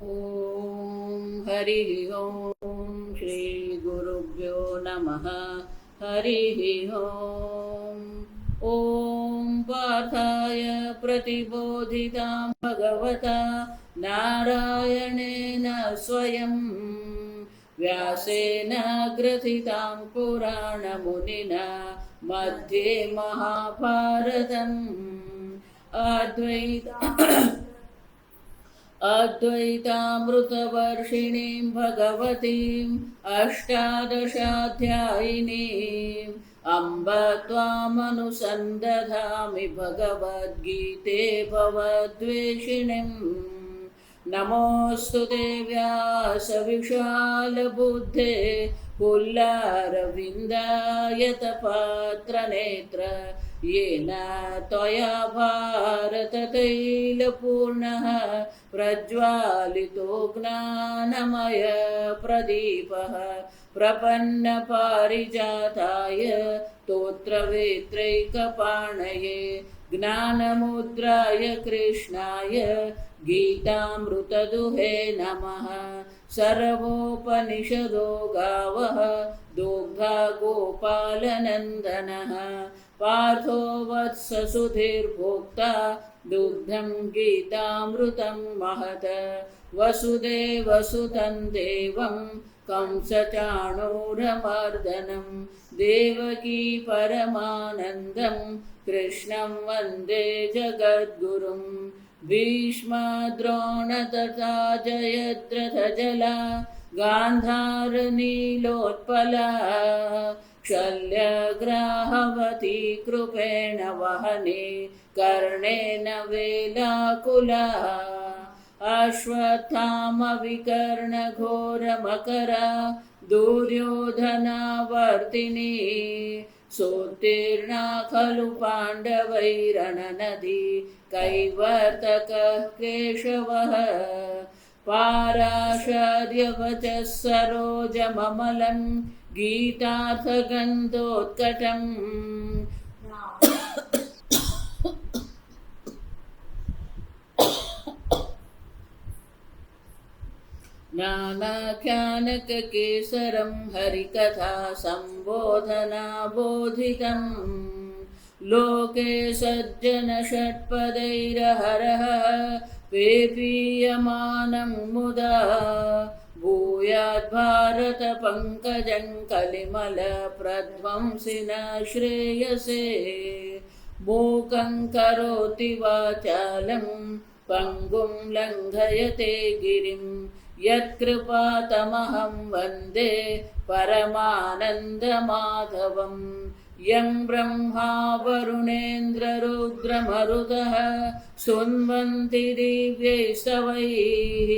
ॐ हरिः ॐ श्रीगुरुभ्यो नमः। हरिः ॐ। ॐ पार्थाय प्रतिबोधितां भगवता नारायणेन स्वयं व्यासेन ग्रथितां पुराणमुनिना मध्ये महाभारतम् अद्वैतामृतवर्षिणीं भगवतीम् अष्टादशाध्यायिनीम् अम्ब त्वामनुसन्दधामि भगवद्गीते भवद्वेषिणीम्। नमोऽस्तु ते व्यासविशालबुद्धे पुल्लारविन्दायतपात्रनेत्र येन त्वया भारततैलपूर्णः प्रज्वालितो ज्ञानमय प्रदीपः प्रपन्नपारिजाताय स्तोत्रवेत्रैकपाणये ज्ञानमुद्राय कृष्णाय गीतामृतदुहे नमः। सर्वोपनिषदो गावः दुग्धा गोपालनन्दनः पार्थो वत्स सुधीर्भोक्ता दुग्धं गीतामृतं महत्। वसुदेवसुतं देवं कंसचाणूरमर्दनं देवकी परमानन्दं कृष्णं वन्दे जगद्गुरुं। भीष्मद्रोण तथा जयद्रथजला गान्धारनीलोत्पला शल्यग्राहवती कृपेण वहने कर्णेन वेलाकुला अश्वत्थामविकर्णघोरमकरा दुर्योधनावर्तिनी सोत्तीर्णा खलु पाण्डवैरणनदी कैवर्तकः केशवः पाराशर्यवचः सरोजममलं गीतार्थगन्धोत्कटम् नानाख्यानककेसरं हरिकथा सम्बोधनाबोधितम् लोके सज्जनषट्पदैरहरः पेपीयमानं मुदा भूयाद्भारतपङ्कजं कलिमलप्रध्वंसिन श्रेयसे। मूकं करोति वाचालं पङ्गुं लङ्घयते गिरिं यत्कृपातमहं वन्दे परमानन्दमाधवम्। यं ब्रह्मा वरुणेन्द्ररुद्रमरुतः स्तुवन्ति दिव्यैस्तवैः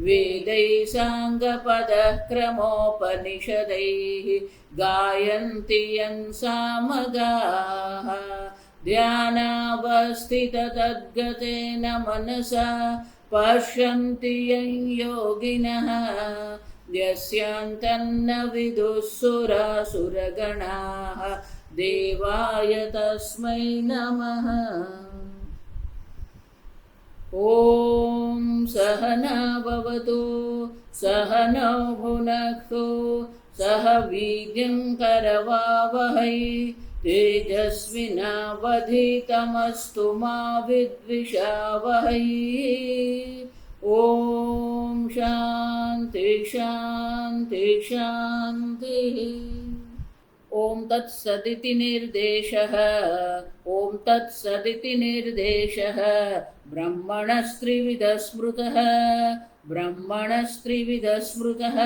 वेदैः साङ्गपदः क्रमोपनिषदैः गायन्ति यं सामगाः। ध्यानावस्थिततद्गतेन मनसा पश्यन्ति यं योगिनः यस्यान्तन्न विदुः सुरासुरगणाः देवाय तस्मै नमः। ॐ सहना भवतु सहनौ भुनक्तु सह वीर्यं करवावहै तेजस्विनावधीतमस्तु मा विद्विषावहै। ॐ शान्ति शान्ति शान्तिः। ॐ तत्सदिति निर्देशः ॐ तत्सदिति निर्देशः ब्रह्मणस्त्रिविधस्मृतः ब्रह्मणस्त्रिविधस्मृतः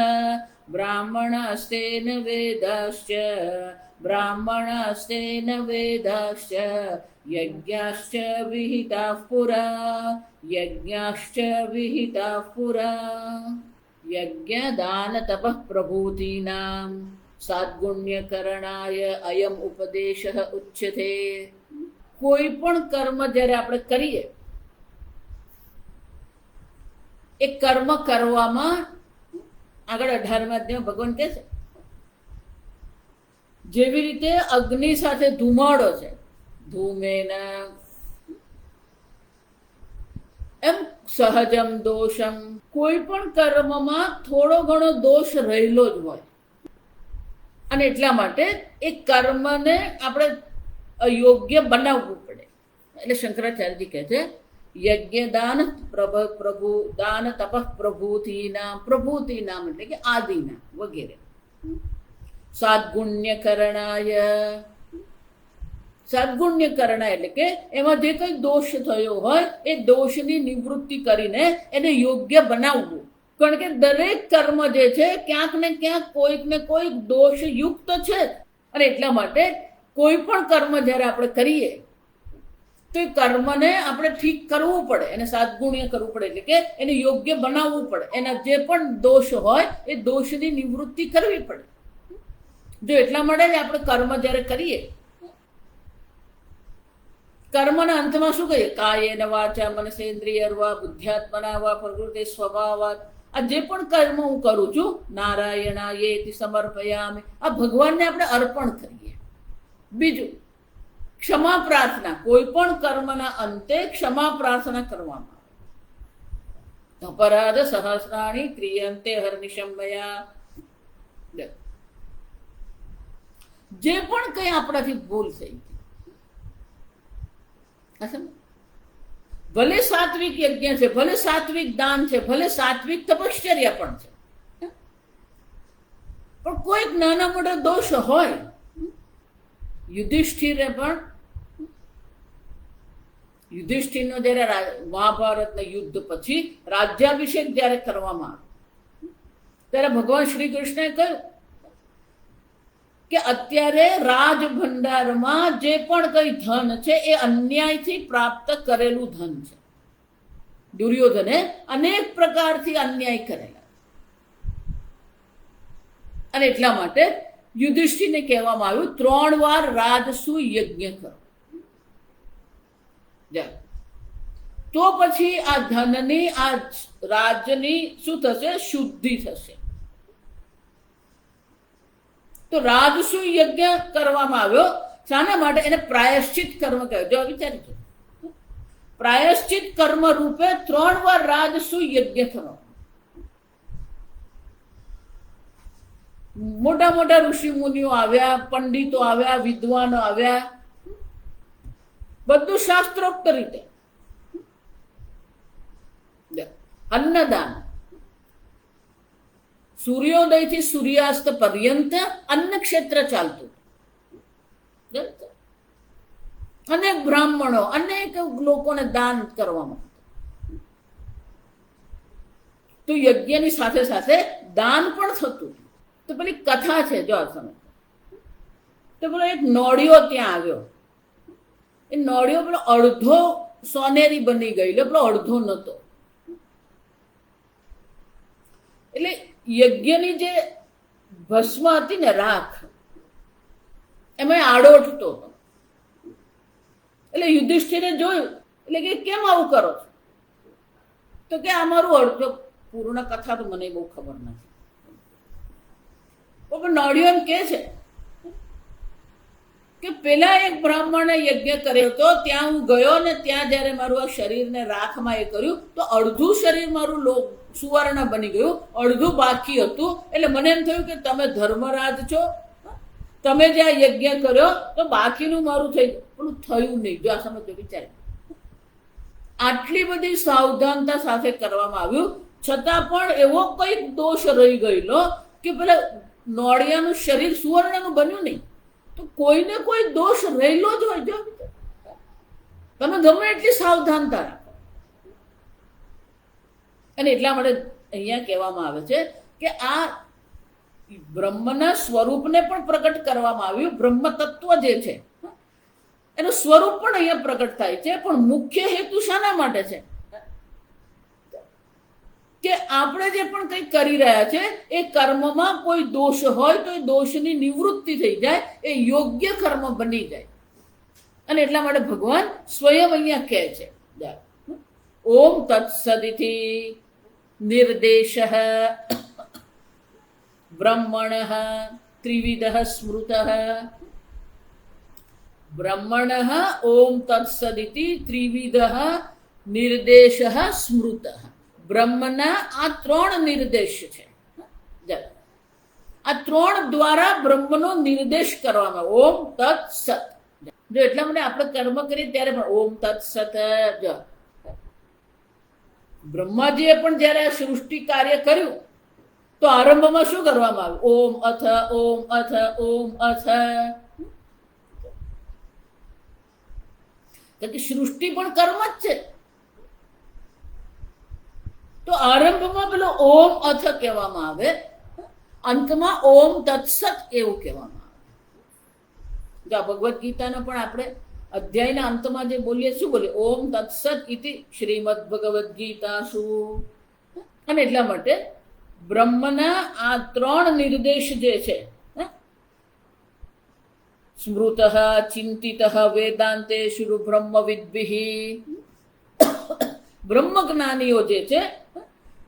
ब्राह्मणस्तेन वेदाश्च ब्राह्मणस्तेन वेदाश्च यज्ञाश्च विहिताः पुरा यज्ञाश्च विहिताः पुरा। यज्ञदानतपः प्रभूतीनां साद्गुण्यकरणाय अयम उपदेशः उच्यते। કોઈ પણ કર્મ જ્યારે આપણે કરીએ એ કર્મ કરવામાં આગળ 18મા અધ્યાયમાં ભગવાન કહે છે જેવી રીતે અગ્નિ સાથે ધુમાડો છે ધૂમેના એમ સહજમ દોષમ કોઈ પણ કર્મમાં થોડો ઘણો દોષ રહેલો જ હોય, અને એટલા માટે એ કર્મને આપણે અયોગ્ય બનાવવું પડે. એટલે શંકરાચાર્યજી કહે છે યજ્ઞ દાન પ્રભુ દાન તપ પ્રભૂતિ નામ એટલે કે આદિના વગેરે. સદગુણ્યકરણાય એટલે કે એમાં જે કંઈ દોષ થયો હોય એ દોષની નિવૃત્તિ કરીને એને યોગ્ય બનાવવું. કારણ કે દરેક કર્મ જે છે ક્યાંક ને ક્યાંક કોઈક ને કોઈક દોષયુક્ત છે, અને એટલા માટે કોઈ પણ કર્મ જ્યારે આપણે કરીએ તો એ કર્મને આપણે ઠીક કરવું પડે, એને સદગુણ્ય કરવું પડે, એટલે કે એને યોગ્ય બનાવવું પડે. એના જે પણ દોષ હોય એ દોષની નિવૃત્તિ કરવી પડે. જો એટલા માટે જ આપણે કર્મ જ્યારે કરીએ, કર્મના અંતમાં શું કહીએ? કાયેન વાચા મનસેન્દ્રિયર્વા બુદ્ધ્યાત્મના વા પ્રકૃતિ સ્વભાવાત. આ જે પણ કર્મ હું કરું છું નારાયણાયેતિ સમર્પયામિ, આ ભગવાનને આપણે અર્પણ કરીએ. બીજું ક્ષમા પ્રાર્થના, કોઈ પણ કર્મના અંતે ક્ષમા પ્રાર્થના કરવામાં આવે. અપરાધ સહસ્રાણી ક્રિયંતે હર્નિશમયા. જે પણ કંઈ આપણાથી ભૂલ થઈ ગઈ, ભલે સાત્વિક યજ્ઞ છે, ભલે સાત્વિક દાન છે, ભલે સાત્વિક તપશ્ચર્યા પણ છે, પણ કોઈક નાના મોટા દોષ હોય. યુધિષ્ઠિરનો જ્યારે મહાભારતના યુદ્ધ પછી રાજ્યાભિષેક જ્યારે કરવામાં આવ્યો ત્યારે ભગવાન શ્રી કૃષ્ણએ કહ્યું કે અત્યારે રાજ ભંડારમાં જે પણ કઈ ધન છે એ અન્યાયથી પ્રાપ્ત કરેલું ધન છે. દુર્યોધને અનેક પ્રકારથી અન્યાય કરેલા, અને એટલા માટે યુધિષ્ઠિરને કહેવામાં આવ્યું 3 વાર રાજસુ યજ્ઞ કરો, તો પછી આ ધનની આ રાજની શું થશે? શુદ્ધિ થશે. તો રાજસુ યજ્ઞ કરવામાં આવ્યો. શાના માટે? એને પ્રાયશ્ચિત કર્મ કહ્યું. જો વિચારી, પ્રાયશ્ચિત કર્મ રૂપે 3 વાર રાજસુ યજ્ઞ થવાનો. મોટા મોટા ઋષિ મુનિઓ આવ્યા, પંડિતો આવ્યા, વિદ્વાનો આવ્યા, બધું શાસ્ત્રોક્ત રીતે. અન્નદાન, સૂર્યોદયથી સૂર્યાસ્ત પર્યંત અન્ન ક્ષેત્ર ચાલતું. અનેક બ્રાહ્મણો, અનેક લોકોને દાન કરવામાં. તો યજ્ઞની સાથે સાથે દાન પણ થતું. તો પેલી કથા છે, જો સમય તો પેલો એક નોળિયો ત્યાં આવ્યો. એ નોળિયો પેલો અડધો સોનેરી બની ગયેલો, પેલો અડધો નહોતો. એટલે યજ્ઞની જે ભસ્મ હતી ને, રાખ, એમાં આડોટતો હતો. એટલે યુધિષ્ઠિરે જોયું, એટલે કે કેમ આવું કરો છો? તો કે અમારું અડધો. પૂર્ણ કથા તો મને બહુ ખબર નથી, પણ નોળિયો એમ કે છે કે પેલા એક બ્રાહ્મણે યજ્ઞ કર્યો હતો, ત્યાં હું ગયો ને ત્યાં જયારે મારું આ શરીરને રાખમાં એ કર્યું તો અડધું શરીર મારું સુવર્ણ બની ગયું, અડધું બાકી હતું. એટલે મને એમ થયું કે તમે ધર્મરાજ છો, તમે જે આ યજ્ઞ કર્યો તો બાકીનું મારું થઈ ગયું, પણ થયું નહીં. જો આ સમજો, વિચાર, આટલી બધી સાવધાનતા સાથે કરવામાં આવ્યું, છતાં પણ એવો કઈક દોષ રહી ગયેલો કે પેલા નોળિયાનું શરીર સુવર્ણનું બન્યું નહીં. તો કોઈને કોઈ દોષ રહેલો જ હોય. જો તમે ગમે એટલી સાવધાનતા રાખો. અને એટલા માટે અહીંયા કહેવામાં આવે છે કે આ બ્રહ્મના સ્વરૂપને પણ પ્રગટ કરવામાં આવ્યું. બ્રહ્મ તત્વ જે છે એનું સ્વરૂપ પણ અહીંયા પ્રગટ થાય છે, પણ મુખ્ય હેતુ શાના માટે છે? કે આપણે જે પણ કંઈ કરી રહ્યા છે એ કર્મમાં કોઈ દોષ હોય તો એ દોષની નિવૃત્તિ થઈ જાય, એ યોગ્ય કર્મ બની જાય. અને એટલા માટે ભગવાન સ્વયં અહીંયા કહે છે, ઓમ તત્સદિતિ નિર્દેશ બ્રહ્મણ ત્રિવિધ સ્મૃત. બ્રહ્મણ ઓમ તત્સદિતિ ત્રિવિધ નિર્દેશ સ્મૃત. બ્રહ્મના આ 3 નિર્દેશ છે. આ 3 દ્વારા બ્રહ્મનો નિર્દેશ કરવામાં. ઓમ તત્ સત. જો એટલા માટે આપણે કર્મ કરીએ ત્યારે પણ ઓમ તત્ સત. બ્રહ્માજીએ પણ જયારે આ સૃષ્ટિ કાર્ય કર્યું તો આરંભમાં શું કરવામાં આવ્યું? ઓમ અથ ઓમ અથ ઓમ અથ. કે સૃષ્ટિ પણ કર્મ જ છે. તો આરંભમાં પેલો ઓમ અથ કહેવામાં આવે, અંતમાં ઓમ તત્સત એવું કહેવામાં આવે. જો આ ભગવદ્ ગીતાના પણ આપણે અધ્યાયના અંતમાં જે બોલીએ શું બોલીએ? ઓમ તત્સત ઇતિ શ્રીમદ ભગવદ્ ગીતાસુ. અને એટલા માટે બ્રહ્મના આ 3 નિર્દેશ જે છે, સ્મૃત ચિંતિત વેદાંતેષુ બ્રહ્મવિદ્ભિઃ. બ્રહ્મ જ્ઞાનીઓ જે છે,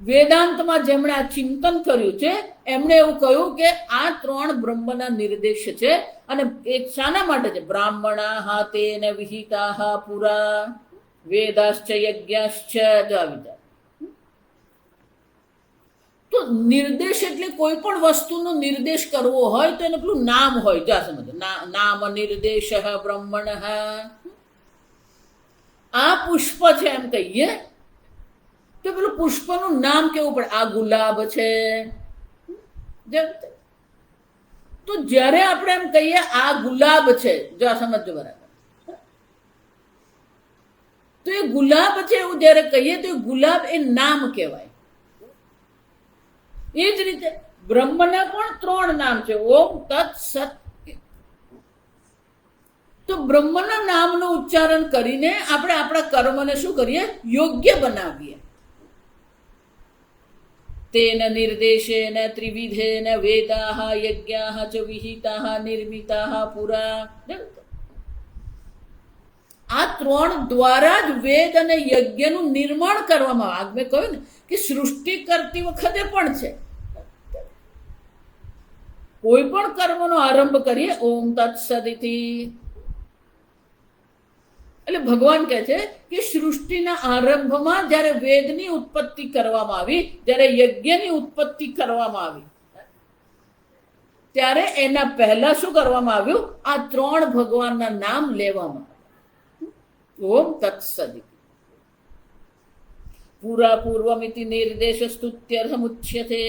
વેદાંતમાં જેમણે આ ચિંતન કર્યું છે, એમણે એવું કહ્યું કે આ 3 બ્રહ્મના નિર્દેશ છે. અને એ શાના માટે છે? બ્રાહ્મણાઃ તેન વિહિતાઃ પુરા વેદાશ્ચ યજ્ઞાશ્ચ. તો નિર્દેશ એટલે કોઈ પણ વસ્તુનો નિર્દેશ કરવો હોય તો એને પેલું નામ હોય. જા સમજો, નામ નિર્દેશ બ્રહ્મણ. આ પુષ્પ છે એમ કહીએ તો પેલું પુષ્પનું નામ કેવું પડે? આ ગુલાબ છે. તો જ્યારે આપણે એમ કહીએ આ ગુલાબ છે, જો આ સમજો બરાબર, તો એ ગુલાબ છે એવું જ્યારે કહીએ તો ગુલાબ એ નામ કહેવાય. એ જ રીતે બ્રહ્મના પણ 3 નામ છે, ઓમ તત્ સત. તો બ્રહ્મના નામનું ઉચ્ચારણ કરીને આપણે આપણા કર્મને શું કરીએ? યોગ્ય બનાવીએ. તેન નિર્દેશેન ત્રિવિધેન વેદાઃ યજ્ઞાઃ ચ વિહિતાઃ નિર્મિતાઃ પુરા. આ 3 દ્વારા જ વેદ અને યજ્ઞનું નિર્માણ કરવામાં આવે. મેં કહ્યું ને કે સૃષ્ટિ કરતી વખતે પણ છે. કોઈ પણ કર્મનો આરંભ કરીએ ઓમ તત્સદિતિ. એટલે ભગવાન કહે છે કે સૃષ્ટિના આરંભમાં જ્યારે વેદની ઉત્પત્તિ કરવામાં આવી, જ્યારે યજ્ઞની ઉત્પત્તિ કરવામાં આવી, ત્યારે એના પહેલા શું કરવામાં આવ્યું? આ 3 ભગવાનના નામ લેવામાં આવ્યું. ઓમ તત્સદિતિ. પૂરા પૂર્વમિતિ નિર્દેશ સ્તુત્યર્થમુચ્યતે.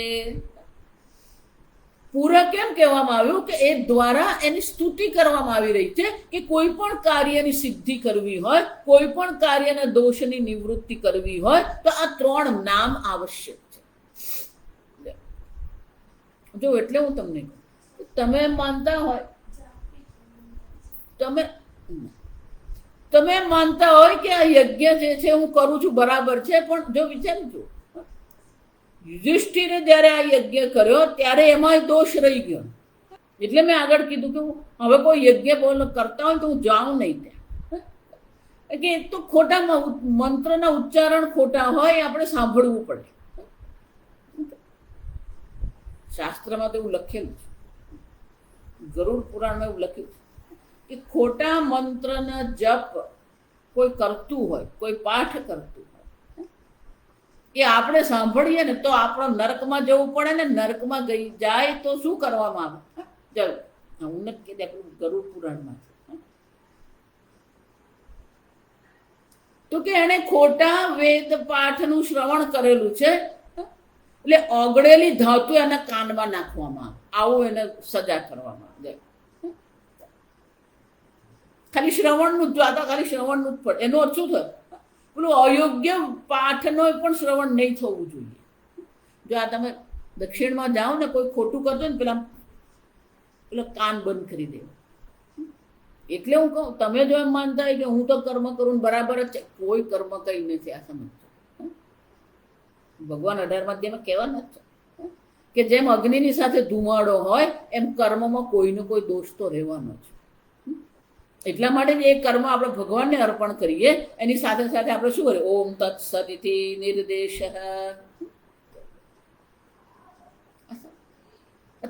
પૂરા કેમ કહેવામાં આવ્યું? કે એ દ્વારા એની સ્તુતિ કરવામાં આવી રહી છે કે કોઈ પણ કાર્યની સિદ્ધિ કરવી હોય, કોઈ પણ કાર્યના દોષની નિવૃત્તિ કરવી હોય તો આ 3 નામ આવશ્યક છે. જો એટલે હું તમને કહું, તમે માનતા હોય, તમે માનતા હોય કે આ યજ્ઞ જે છે હું કરું છું બરાબર છે, પણ જો વિચારજો, યુધિષ્ઠિરે જ્યારે આ યજ્ઞ કર્યો ત્યારે એમાં દોષ રહી ગયો. એટલે મેં આગળ કીધું કે હવે કોઈ યજ્ઞ કરતા હોય તો હું જાઉં નહીં ત્યાં. કે એક તો ખોટા મંત્રના ઉચ્ચારણ ખોટા હોય, આપણે સાંભળવું પડે. શાસ્ત્રમાં તો એવું લખેલું છે, ગરુડ પુરાણમાં એવું લખ્યું છે કે ખોટા મંત્રના જપ કોઈ કરતું હોય, કોઈ પાઠ કરતું હોય, એ આપણે સાંભળીએ ને તો આપણો નરકમાં જવું પડે ને. નરકમાં જાય તો શું કરવામાં આવે? ચાલો હું નથી કહેતી, આપણું ગરુડ પુરાણમાં છે. તો કે એને ખોટા વેદ પાઠનું શ્રવણ કરેલું છે, એટલે ઓગળેલી ધાતુ એના કાનમાં નાખવામાં આવે, આવું એને સજા કરવામાં આવે. ખાલી શ્રવણનું જ, આ ખાલી શ્રવણનું જ પડે. એનો અર્થ શું થયો? પેલું અયોગ્ય પાઠનો પણ શ્રવણ નહીં થવું જોઈએ. જો આ તમે દક્ષિણમાં જાઓ ને, કોઈ ખોટું કરતો ને પેલા કાન બંધ કરી દેવું. એટલે હું કહું, તમે જો એમ માનતા હોય કે હું તો કર્મ કરું બરાબર જ છે, કોઈ કર્મ કઈ નથી. આ સમજજો, ભગવાન 18મા અધ્યાયમાં કહેવાના જ છે કે જેમ અગ્નિની સાથે ધુમાડો હોય એમ કર્મમાં કોઈનો કોઈ દોષ તો રહેવાનો છે. એટલા માટે એ કર્મ આપણે ભગવાનને અર્પણ કરીએ, એની સાથે સાથે આપણે શું કરીએ? ઓમ તત્સદિતિ નિર્દેશ.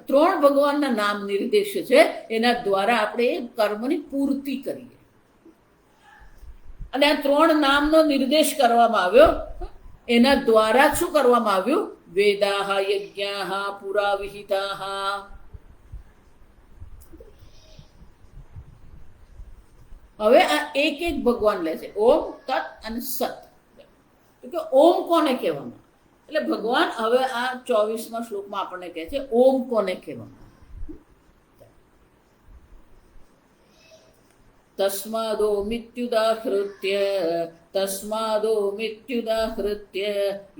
3 ભગવાનના નામ નિર્દેશ છે, એના દ્વારા આપણે એ કર્મની પૂર્તિ કરીએ. અને આ 3 નામનો નિર્દેશ કરવામાં આવ્યો એના દ્વારા શું કરવામાં આવ્યું? વેદાહ યજ્ઞાહ પુરા વિહિતાહ. હવે આ એક એક ભગવાન લે છે, ઓમ, તત અને સત. તો કે ઓમ કોને કહેવામાં? એટલે ભગવાન હવે આ 24મા શ્લોકમાં આપણને કહે છે ઓમ કોને કહેવામાં. તસ્માદોમિત્યુદાહૃત્ય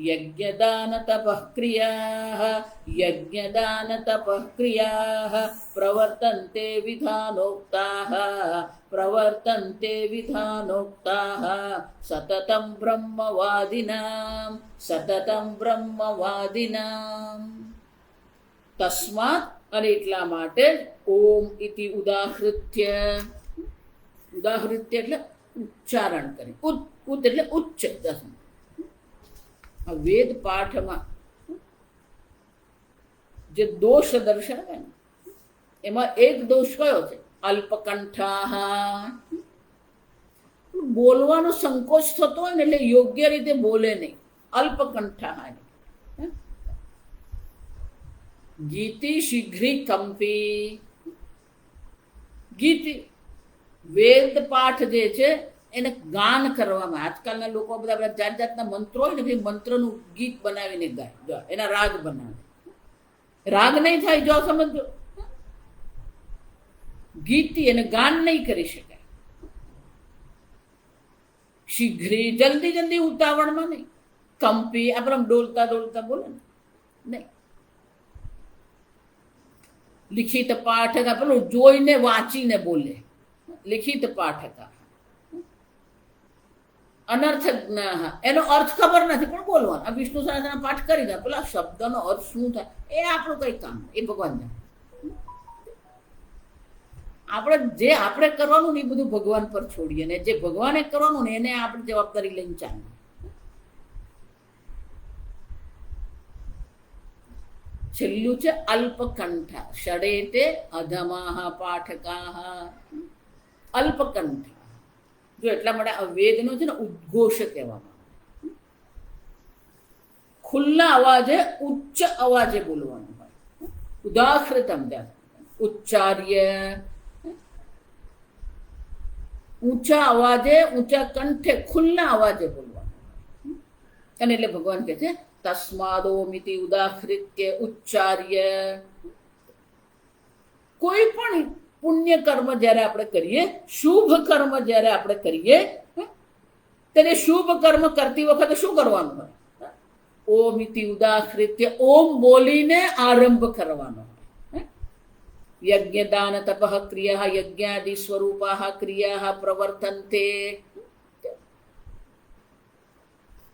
યજ્ઞદાન તપઃ ક્રિયાઃ પ્રવર્તન્તે વિધાનોક્તાઃ સતતં બ્રહ્મવાદિનામ. તસ્માત અને એટલા માટે ઓમ ઇતિ ઉદાહૃત્ય. ઉદાહૃત્ય એટલે ઉચ્ચારણ કરી. ઉત એટલે ઉચ્ચ. આ વેદ પાઠમાં જે દોષ દર્શાવે ને એમાં એક દોષ કયો છે? અલ્પકંઠાહ. બોલવાનો સંકોચ થતો હોય ને એટલે યોગ્ય રીતે બોલે નહીં. અલ્પકંઠાહ. ગીતિ શીઘ્રી કંપી. ગીતિ વેદ પાઠ જે છે એને ગાન કરવામાં. આજકાલના લોકો બધા જાત જાતના મંત્રો હોય ને એ મંત્રનું ગીત બનાવીને ગાય, એના રાગ બનાવે. રાગ નહીં થાય જો સમજો. ગીતી અને ગાન નહીં કરી શકાય. શીઘ્રી જલ્દી જલ્દી ઉતાવળમાં નહીં. કંપી આપણે ડોલતા ડોલતા બોલે ને નહીં. લિખિત પાઠક પેલું જોઈને વાંચીને બોલે. લિખિત પાઠક. અનર્થ જ્ઞાહ એનો અર્થ ખબર નથી પણ બોલવાનો. આ વિષ્ણુ સહસ્ત્રનામ પાઠ કરી દે, પેલા શબ્દનો અર્થ શું થાય એ આપણું કઈ કામ, એ ભગવાન જાણે. આપણે જે આપણે કરવાનું ને એ બધું ભગવાન પર છોડીએ, ને જે ભગવાને કરવાનું ને એને આપણે જવાબદારી લઈને ચાલીએ. છેલ્લું છે અલ્પકંઠા. ષડેતે અધમાહ પાઠકાહ. અલ્પકંઠા જો એટલા માટે આ વેદનો છે ને ઉદ્ઘોષ કહેવામાં. ખુલ્લા અવાજે ઉચ્ચ અવાજે બોલવાનું હોય. ઉદાહૃતમ ઉચ્ચાર્ય. ઊંચા અવાજે ઊંચા કંઠે ખુલ્લા અવાજે બોલવાનું. અને એટલે ભગવાન કહે છે તસ્માદોમિતિ ઉદાહૃત્ય ઉચ્ચાર્ય. કોઈ પણ પુણ્ય કર્મ જ્યારે આપણે કરીએ, શુભ કર્મ જ્યારે આપણે કરીએ, તેને શુભ કર્મ કરતી વખતે શું કરવાનું હોય? ઓમ ઇતિ ઉદાહૃત્ય ઓમ બોલીને આરંભ કરવાનો. યજ્ઞદાન તપઃ ક્રિયા યજ્ઞાદિ સ્વરૂપાઃ ક્રિયાઃ પ્રવર્તન્તે.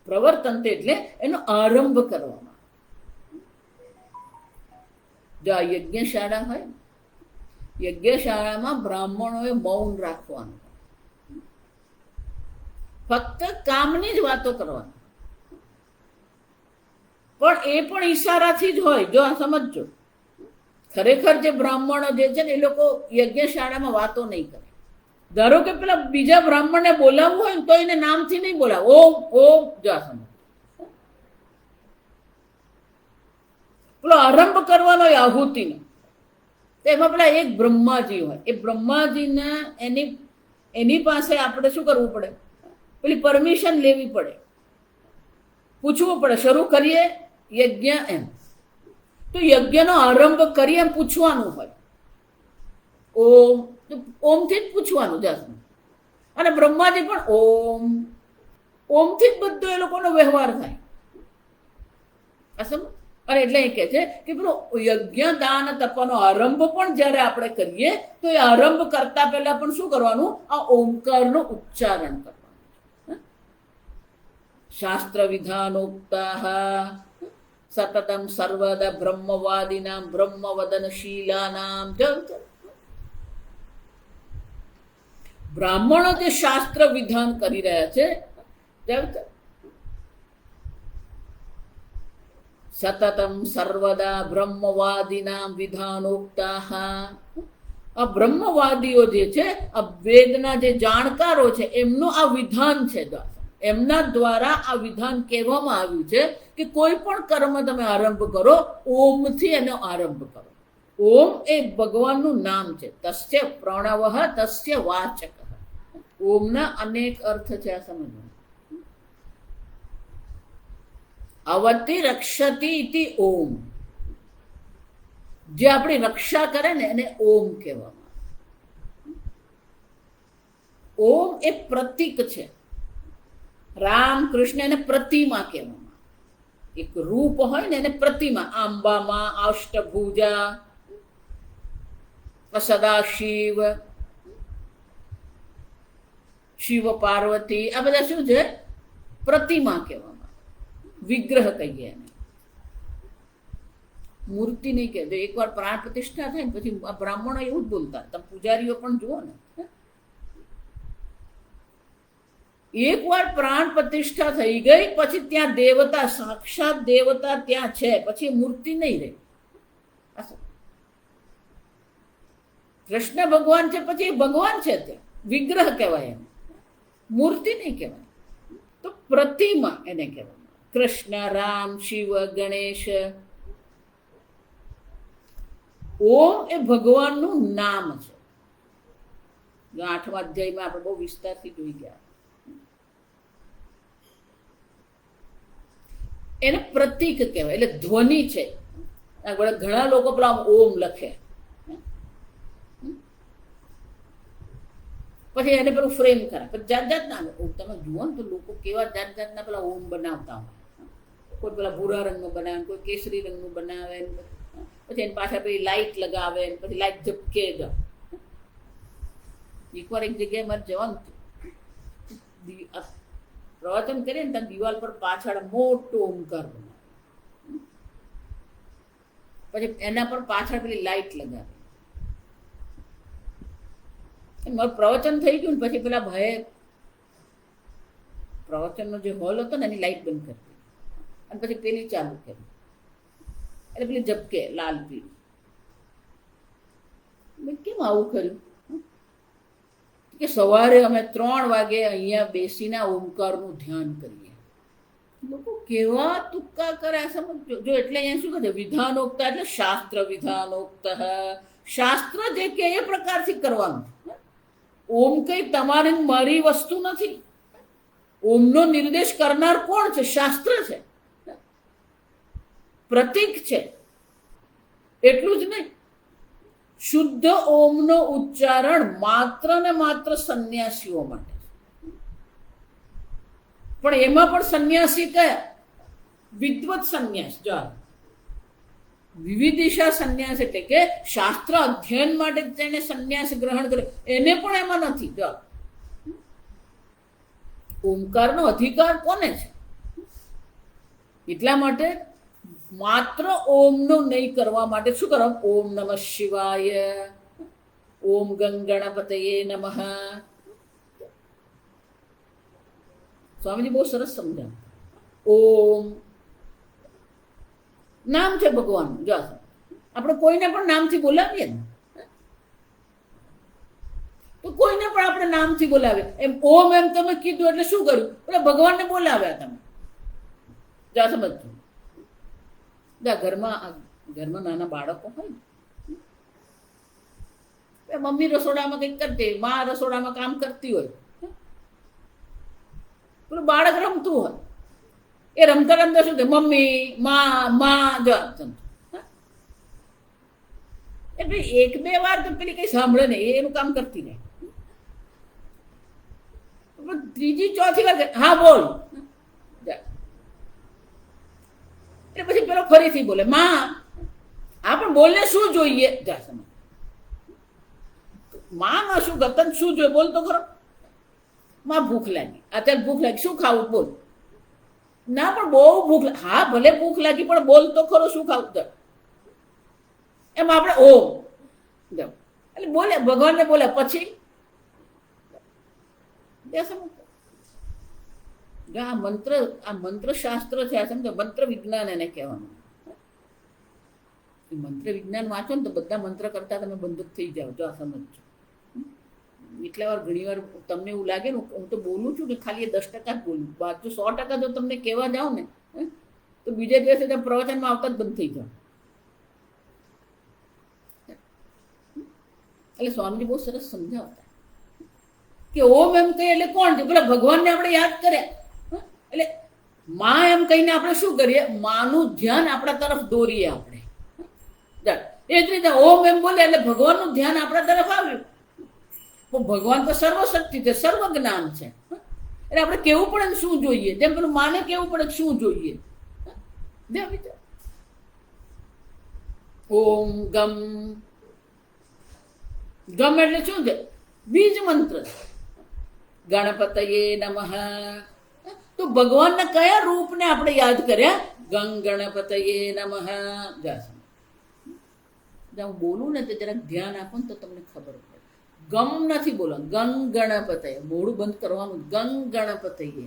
પ્રવર્તન્તે એટલે એનો આરંભ કરવામાં. જો આ યજ્ઞશાળા હોય, યજ્ઞશાળામાં બ્રાહ્મણોએ મૌન રાખવાનું. ફક્ત કામની જ વાતો કરવાની. પણ એ પણ ઈશારાથી જ હોય. જો આ સમજજો, ખરેખર જે બ્રાહ્મણો જે છે ને એ લોકો યજ્ઞશાળામાં વાતો નહીં કરે. ધારો કે પેલા બીજા બ્રાહ્મણને બોલાવવું હોય ને તો એને નામથી નહીં બોલાવે. ઓમ ઓમ. જો આ સમજ, પેલો આરંભ કરવાનો હોય આહુતિનો. એમાં પેલા એક બ્રહ્માજી હોય, એ બ્રહ્માજીના એની પાસે આપણે શું કરવું પડે? પેલી પરમિશન લેવી પડે, પૂછવું પડે. શરૂ કરીએ યજ્ઞ એમ તો યજ્ઞનો આરંભ કરીએ એમ પૂછવાનું હોય. ઓમ ઓમથી જ પૂછવાનું જાતું. અને બ્રહ્માજી પણ ઓમ ઓમથી જ બધો એ લોકોનો વ્યવહાર થાય. અસમ. અને એટલે એ કહે છે કે પેલો યજ્ઞ દાન તપનો આરંભ પણ જ્યારે આપણે કરીએ તો એ આરંભ કરતા પહેલા પણ શું કરવાનું? આ ઓમકારનું ઉચ્ચારણ કરવાનું. શાસ્ત્ર વિધાનોક્તાઃ સતતમ સર્વદા બ્રહ્મવાદિનામ બ્રહ્મવદનશીલાનામ. બ્રાહ્મણો જે શાસ્ત્ર વિધાન કરી રહ્યા છે સતતમ સર્વદા બ્રહ્મવાદિનામ વિધાનોક્તાઃ. આ બ્રહ્મવાદીઓ જે છે, આ વેદના જે જાણકારો છે, એમનું આ વિધાન છે. એમના દ્વારા આ વિધાન કહેવામાં આવ્યું છે કે કોઈ પણ કર્મ તમે આરંભ કરો, ઓમથી એનો આરંભ કરો. ઓમ એ ભગવાનનું નામ છે. તસ્ય પ્રણવ તસ્ય વાચક. ઓમના અનેક અર્થ છે, આ સમજવું. અવતિ રક્ષતી ઇતિ ઓમ. જે આપણી રક્ષા કરે ને એને ઓમ કહેવામાં. ઓમ એ પ્રતીક છે. રામ કૃષ્ણ એને પ્રતિમા કહેવામાં. એક રૂપ હોય ને એને પ્રતિમા. આંબામાં અષ્ટભુજા, સદાશિવ, શિવ પાર્વતી, આ બધા શું છે? પ્રતિમા કહેવામાં. વિગ્રહ કહીએ એને, મૂર્તિ નહીં કહેતો. એકવાર પ્રાણ પ્રતિષ્ઠા થાય ને પછી બ્રાહ્મણો એવું જ બોલતા. તમે પૂજારીઓ પણ જુઓ ને, એકવાર પ્રાણ પ્રતિષ્ઠા થઈ ગઈ પછી ત્યાં દેવતા, સાક્ષાત દેવતા ત્યાં છે, પછી મૂર્તિ નહીં રહી. કૃષ્ણ ભગવાન છે પછી ભગવાન છે, ત્યાં વિગ્રહ કહેવાય, એને મૂર્તિ નહીં કહેવાય. તો પ્રતિમા એને કહેવાય. કૃષ્ણ, રામ, શિવ, ગણેશ. ઓમ એ ભગવાનનું નામ છે. 8મા અધ્યાયમાં આપણે બહુ વિસ્તારથી જોઈ ગયા. એને પ્રતીક કહેવાય, એટલે ધ્વનિ છે. ઘણા લોકો પેલા ઓમ લખે, પછી એને પેલું ફ્રેમ કરે, પછી જાત જાતના. તમે જુઓ ને તો લોકો કેવા જાત જાતના પેલા ઓમ બનાવતા હોય. કોઈ પેલા ભૂરા રંગનું બનાવે, કોઈ કેસરી રંગનું બનાવે, પછી એની પાછળ પેલી લાઈટ લગાવે, પછી લાઈટ ઝપકે જ. એકવાર એક જગ્યાએ મારે જવાનું પ્રવચન કરીએ ને, ત્યાં દિવાલ પર પાછળ મોટો ઓમકાર બનાવે, પછી એના પર પાછળ પેલી લાઈટ લગાવે. મારું પ્રવચન થઈ ગયું ને પછી પેલા ભાઈએ પ્રવચનનો જે હોલ હતો ને એની લાઈટ બંધ કરી અને પછી પેલી ચાલુ કરી, એટલે પેલી ઝપકે લાલ પીળી. મેં કેમ આવું કર્યું? કે સવારે અમે 3 વાગે અહીંયા બેસીને ઓમકારનું ધ્યાન કરીએ. લોકો કેવા તુક્કા કરે આ સમજો. જો એટલે અહીંયા શું કહે છે? વિધાનોક્ત એટલે શાસ્ત્ર વિધાનોક્ત. શાસ્ત્ર જે કે એ પ્રકારથી કરવાનું. ઓમ કઈ તમારી મારી વસ્તુ નથી. ઓમનો નિર્દેશ કરનાર કોણ છે? શાસ્ત્ર છે, પ્રતીક છે. એટલું જ નહીં, શુદ્ધ ઓમનો ઉચ્ચારણ માત્ર ને માત્ર સંન્યાસીઓ માટે. પણ એમાં પણ સંન્યાસી કયા? વિદ્વત સંન્યાસ. જો વિવિધિશા સંન્યાસ એટલે કે શાસ્ત્ર અધ્યયન માટે તેને સંન્યાસ ગ્રહણ કરે, એને પણ એમાં નથી. જો ઓમકારનો અધિકાર કોને છે? એટલા માટે માત્ર ઓમનો નહીં કરવા માટે શું કરવાનું? ઓમ નમઃ શિવાય, ઓમ ગંગણપતયે નમઃ. સ્વામીજી બહુ સરસ સમજાવે. ઓમ નામ છે ભગવાનનું. જો આપણે કોઈને પણ નામથી બોલાવીએ ને, તો કોઈને પણ આપણે નામથી બોલાવીએ. એમ ઓમ એમ તમે કીધું એટલે શું કર્યું? એટલે ભગવાનને બોલાવ્યા તમે. જા સમજજો. ઘરમાં નાના બાળકો હોય, મમ્મી રસોડામાં કંઈક કરતી, માં રસોડામાં કામ કરતી હોય, પેલું બાળક રમતું હોય, એ રમતા રમતા શું કે મમ્મી માં જો. એટલે 1-2 વાર તો પેલી કઈ સાંભળે નહીં, એનું કામ કરતી નહીં. ત્રીજી ચોથી વાર હા બોલ, એટલે પછી પેલો ફરીથી બોલે માં. આ પણ બોલને શું જોઈએ? માં શું ગતન શું જોઈએ? બોલ તો ખરો. માં ભૂખ લાગી, અત્યારે ભૂખ લાગી, શું ખાવું? બોલ. ના પણ બહુ ભૂખ લાગી. હા ભલે ભૂખ લાગી પણ બોલ તો ખરો, શું ખાવું? એમ આપણે ઓમ એટલે બોલે, ભગવાનને બોલે. પછી આ મંત્ર શાસ્ત્ર છે. આ સમજો, મંત્ર વિજ્ઞાન એને કહેવાનું. મંત્ર વિજ્ઞાન વાંચો ને તો બધા મંત્ર કરતા તમે બંદૂક થઈ જાઓ. જો આ સમજો, એટલા વાર ઘણી વાર તમને એવું લાગે ને હું તો બોલું છું ને ખાલી 10% જ બોલું, બાકી 100% જો તમને કહેવા જાઉં ને તો બીજા દિવસે તમે પ્રવચનમાં આવતા જ બંધ થઈ જાઓ. એટલે સ્વામીજી બહુ સરસ સમજાવતા કે ઓમ એમ કહીએ એટલે કોણ છે? પેલા ભગવાનને આપણે યાદ કર્યા. એટલે માં એમ કહીને આપણે શું કરીએ? માનું ધ્યાન આપણા તરફ દોરીએ આપણે. એ જ રીતે ઓમ એમ બોલે એટલે ભગવાનનું ધ્યાન આપણા તરફ આવ્યું. ભગવાન તો સર્વશક્તિ છે, સર્વ જ્ઞાન છે. એટલે આપણે કેવું પડે શું જોઈએ, જેમ પેલું માને કેવું પડે શું જોઈએ. ઓમ ગમ, ગમ એટલે શું છે? બીજ મંત્ર. ગણપતયે નમઃ. તો ભગવાનના કયા રૂપને આપણે યાદ કર્યા? ગંગ ગણપતયે નમઃ. હું બોલું ને તો જરાક ધ્યાન આપો ને તો તમને ખબર પડે. ગમ નથી બોલો, ગંગ ગણપતયે. મોડું બંધ કરવાનું. ગંગ ગણપતયે.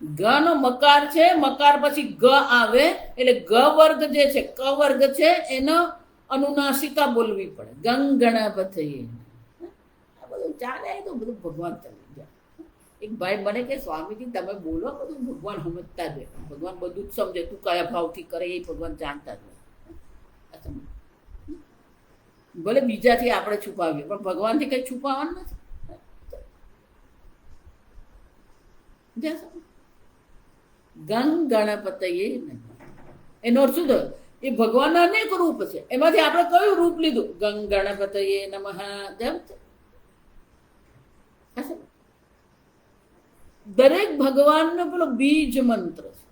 ગ નો મકાર છે, મકાર પછી ગ આવે એટલે ગ વર્ગ જે છે, ક વર્ગ છે, એનો અનુનાસિકા બોલવી પડે. ગંગ ગણપતયે. આ બધું ચાલે તો બધું ભગવાન ચાલી જાય. એક ભાઈ મને કે સ્વામીજી તમે બોલો, બધું ભગવાન સમજતા જ હોય. ભગવાન બધું જ સમજે, તું કયા ભાવથી કરે એ ભગવાન જાણતા જ હોય. ભલે બીજાથી આપણે છુપાવીએ પણ ભગવાનથી કઈ છુપાવવાનું નથી. ગંગ ગણપતયે નમઃ. એનો અર્થ શું થયો? એ ભગવાનના અનેક રૂપ છે, એમાંથી આપણે કયું રૂપ લીધું? ગંગ ગણપતયે નમઃ. દરેક ભગવાનનો પેલો બીજ મંત્ર છે.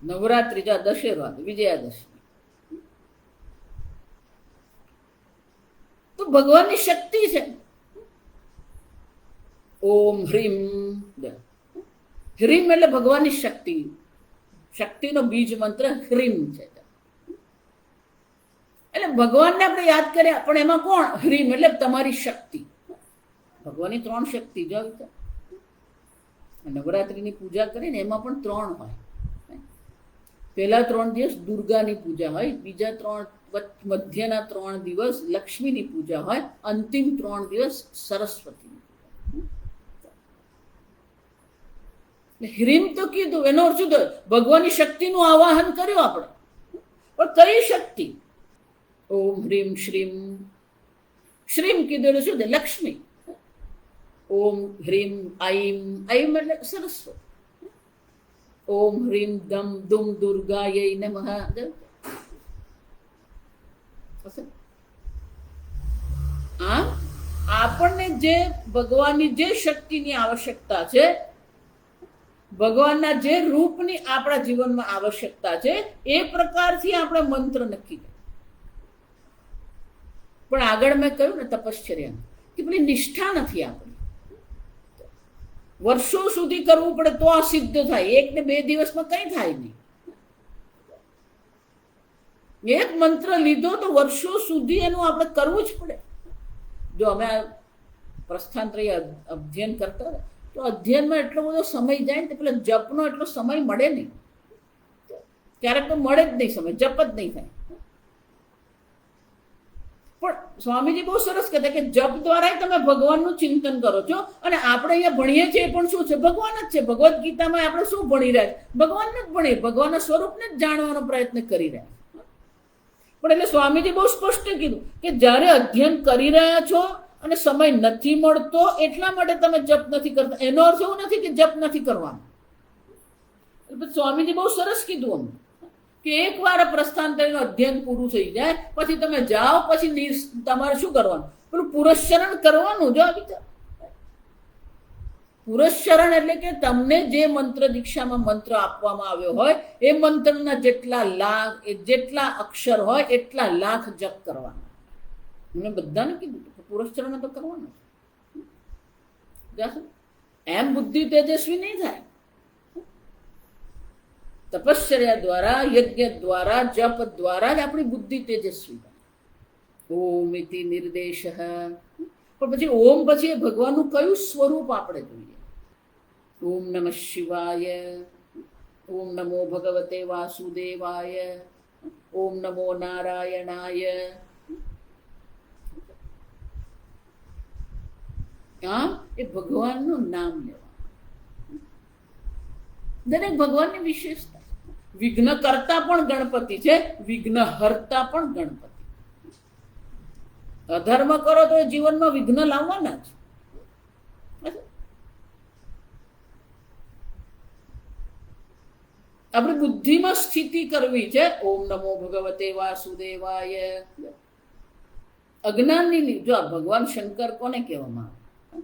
નવરાત્રી, જો દશેરા, વિજયાદશમી, તો ભગવાનની શક્તિ છે. ઓમ હ્રીમ. હ્રીમ એટલે ભગવાનની શક્તિ. શક્તિનો બીજ મંત્ર હ્રીમ છે. એટલે ભગવાનને આપણે યાદ કર્યા, પણ એમાં કોણ? હ્રીમ એટલે તમારી શક્તિ. ભગવાનની 3 શક્તિ જો નવરાત્રિની પૂજા કરીને એમાં પણ 3 હોય. પહેલા 3 દિવસ દુર્ગાની પૂજા હોય, બીજા 3 મધ્યના 3 દિવસ લક્ષ્મીની પૂજા હોય, અંતિમ 3 દિવસ સરસ્વતીની. હ્રીમ તો કીધું, એનો અર્થ શું થયો? ભગવાનની શક્તિનું આવાહન કર્યું આપણે. પણ કઈ શક્તિ? ઓમ હ્રીમ શ્રીમ. શ્રીમ કીધું એટલે શું? લક્ષ્મી. ઓમ હ્રીમ આઈમ. આઈમ એટલે સરસ્વતી. ઓમ હ્રીમ દમ દુમ દુર્ગાય નમઃ. આપણને જે ભગવાનની જે શક્તિની આવશ્યકતા છે, ભગવાનના જે રૂપની આપણા જીવનમાં આવશ્યકતા છે, એ પ્રકારથી આપણે મંત્ર નક્કી કરીએ. પણ આગળ મેં કહ્યું ને તપશ્ચર્યા કે પેલી નિષ્ઠા નથી આપણી. વર્ષો સુધી કરવું પડે તો આ સિદ્ધ થાય. 1 ને 2 દિવસમાં કઈ થાય નહીં. એક મંત્ર લીધો તો વર્ષો સુધી એનું આપણે કરવું જ પડે. જો અમે પ્રસ્થાનત્રય અધ્યયન કરતા હોય તો અધ્યયનમાં એટલો બધો સમય જાય ને, પેલા જપનો એટલો સમય મળે નહીં. ક્યારેક તો મળે જ નહીં સમય, જપ જ નહીં થાય. પણ સ્વામીજી બહુ સરસ કહેતા કે જપ દ્વારા તમે ભગવાનનું ચિંતન કરો છો. અને આપણે અહીંયા ભણીએ છીએ પણ શું છે? ભગવાન જ છે. ભગવદ્ ગીતામાં આપણે શું ભણી રહ્યા છીએ? ભગવાનને જ ભણીએ, ભગવાનના સ્વરૂપને જ જાણવાનો પ્રયત્ન કરી રહ્યા. પણ એટલે સ્વામીજી બહુ સ્પષ્ટ કીધું કે જ્યારે અધ્યયન કરી રહ્યા છો અને સમય નથી મળતો એટલા માટે તમે જપ નથી કરતા. એનો અર્થ એવું નથી કે જપ નથી કરવાનો. સ્વામીજી બહુ સરસ કીધું અમને કે એકવાર પ્રસ્થાનત્રયનું અધ્યયન પૂરું થઈ જાય પછી તમે જાઓ, પછી તમારે શું કરવાનું? પેલું પુરસ્ચરણ કરવાનું. જો પુરસ્ચરણ એટલે કે તમને જે મંત્ર દીક્ષામાં મંત્ર આપવામાં આવ્યો હોય એ મંત્રના જેટલા અક્ષર હોય એટલા લાખ જપ કરવાના. મેં બધાને કીધું પુરસ્ચરણ તો કરવાનું. એમ બુદ્ધિ તેજસ્વી નહીં થાય. તપશ્ચર્યા દ્વારા, યજ્ઞ દ્વારા, જપ દ્વારા જ આપણી બુદ્ધિ તેજસ્વી બને. ઓમ ઇતિ નિર્દેશ. પણ પછી ઓમ પછી ભગવાનનું કયું સ્વરૂપ આપણે જોઈએ? ઓમ નમઃ શિવાય. ઓમ નમો ભગવતે વાસુદેવાય. ઓમ નમો નારાયણાય. આમ એ ભગવાનનું નામ લેવા. દરેક ભગવાનની વિશેષતા. વિઘ્ન કરતા પણ ગણપતિ છે, વિઘ્ન હરતા પણ ગણપતિ. અધર્મ કરો તો જીવનમાં વિઘ્ન લાવવાના જ. આપણે બુદ્ધિમાં સ્થિતિ કરવી છે. ઓમ નમો ભગવતે વાસુદેવાય. અજ્ઞાનની જો ભગવાન શંકર કોને કહેવામાં આવે?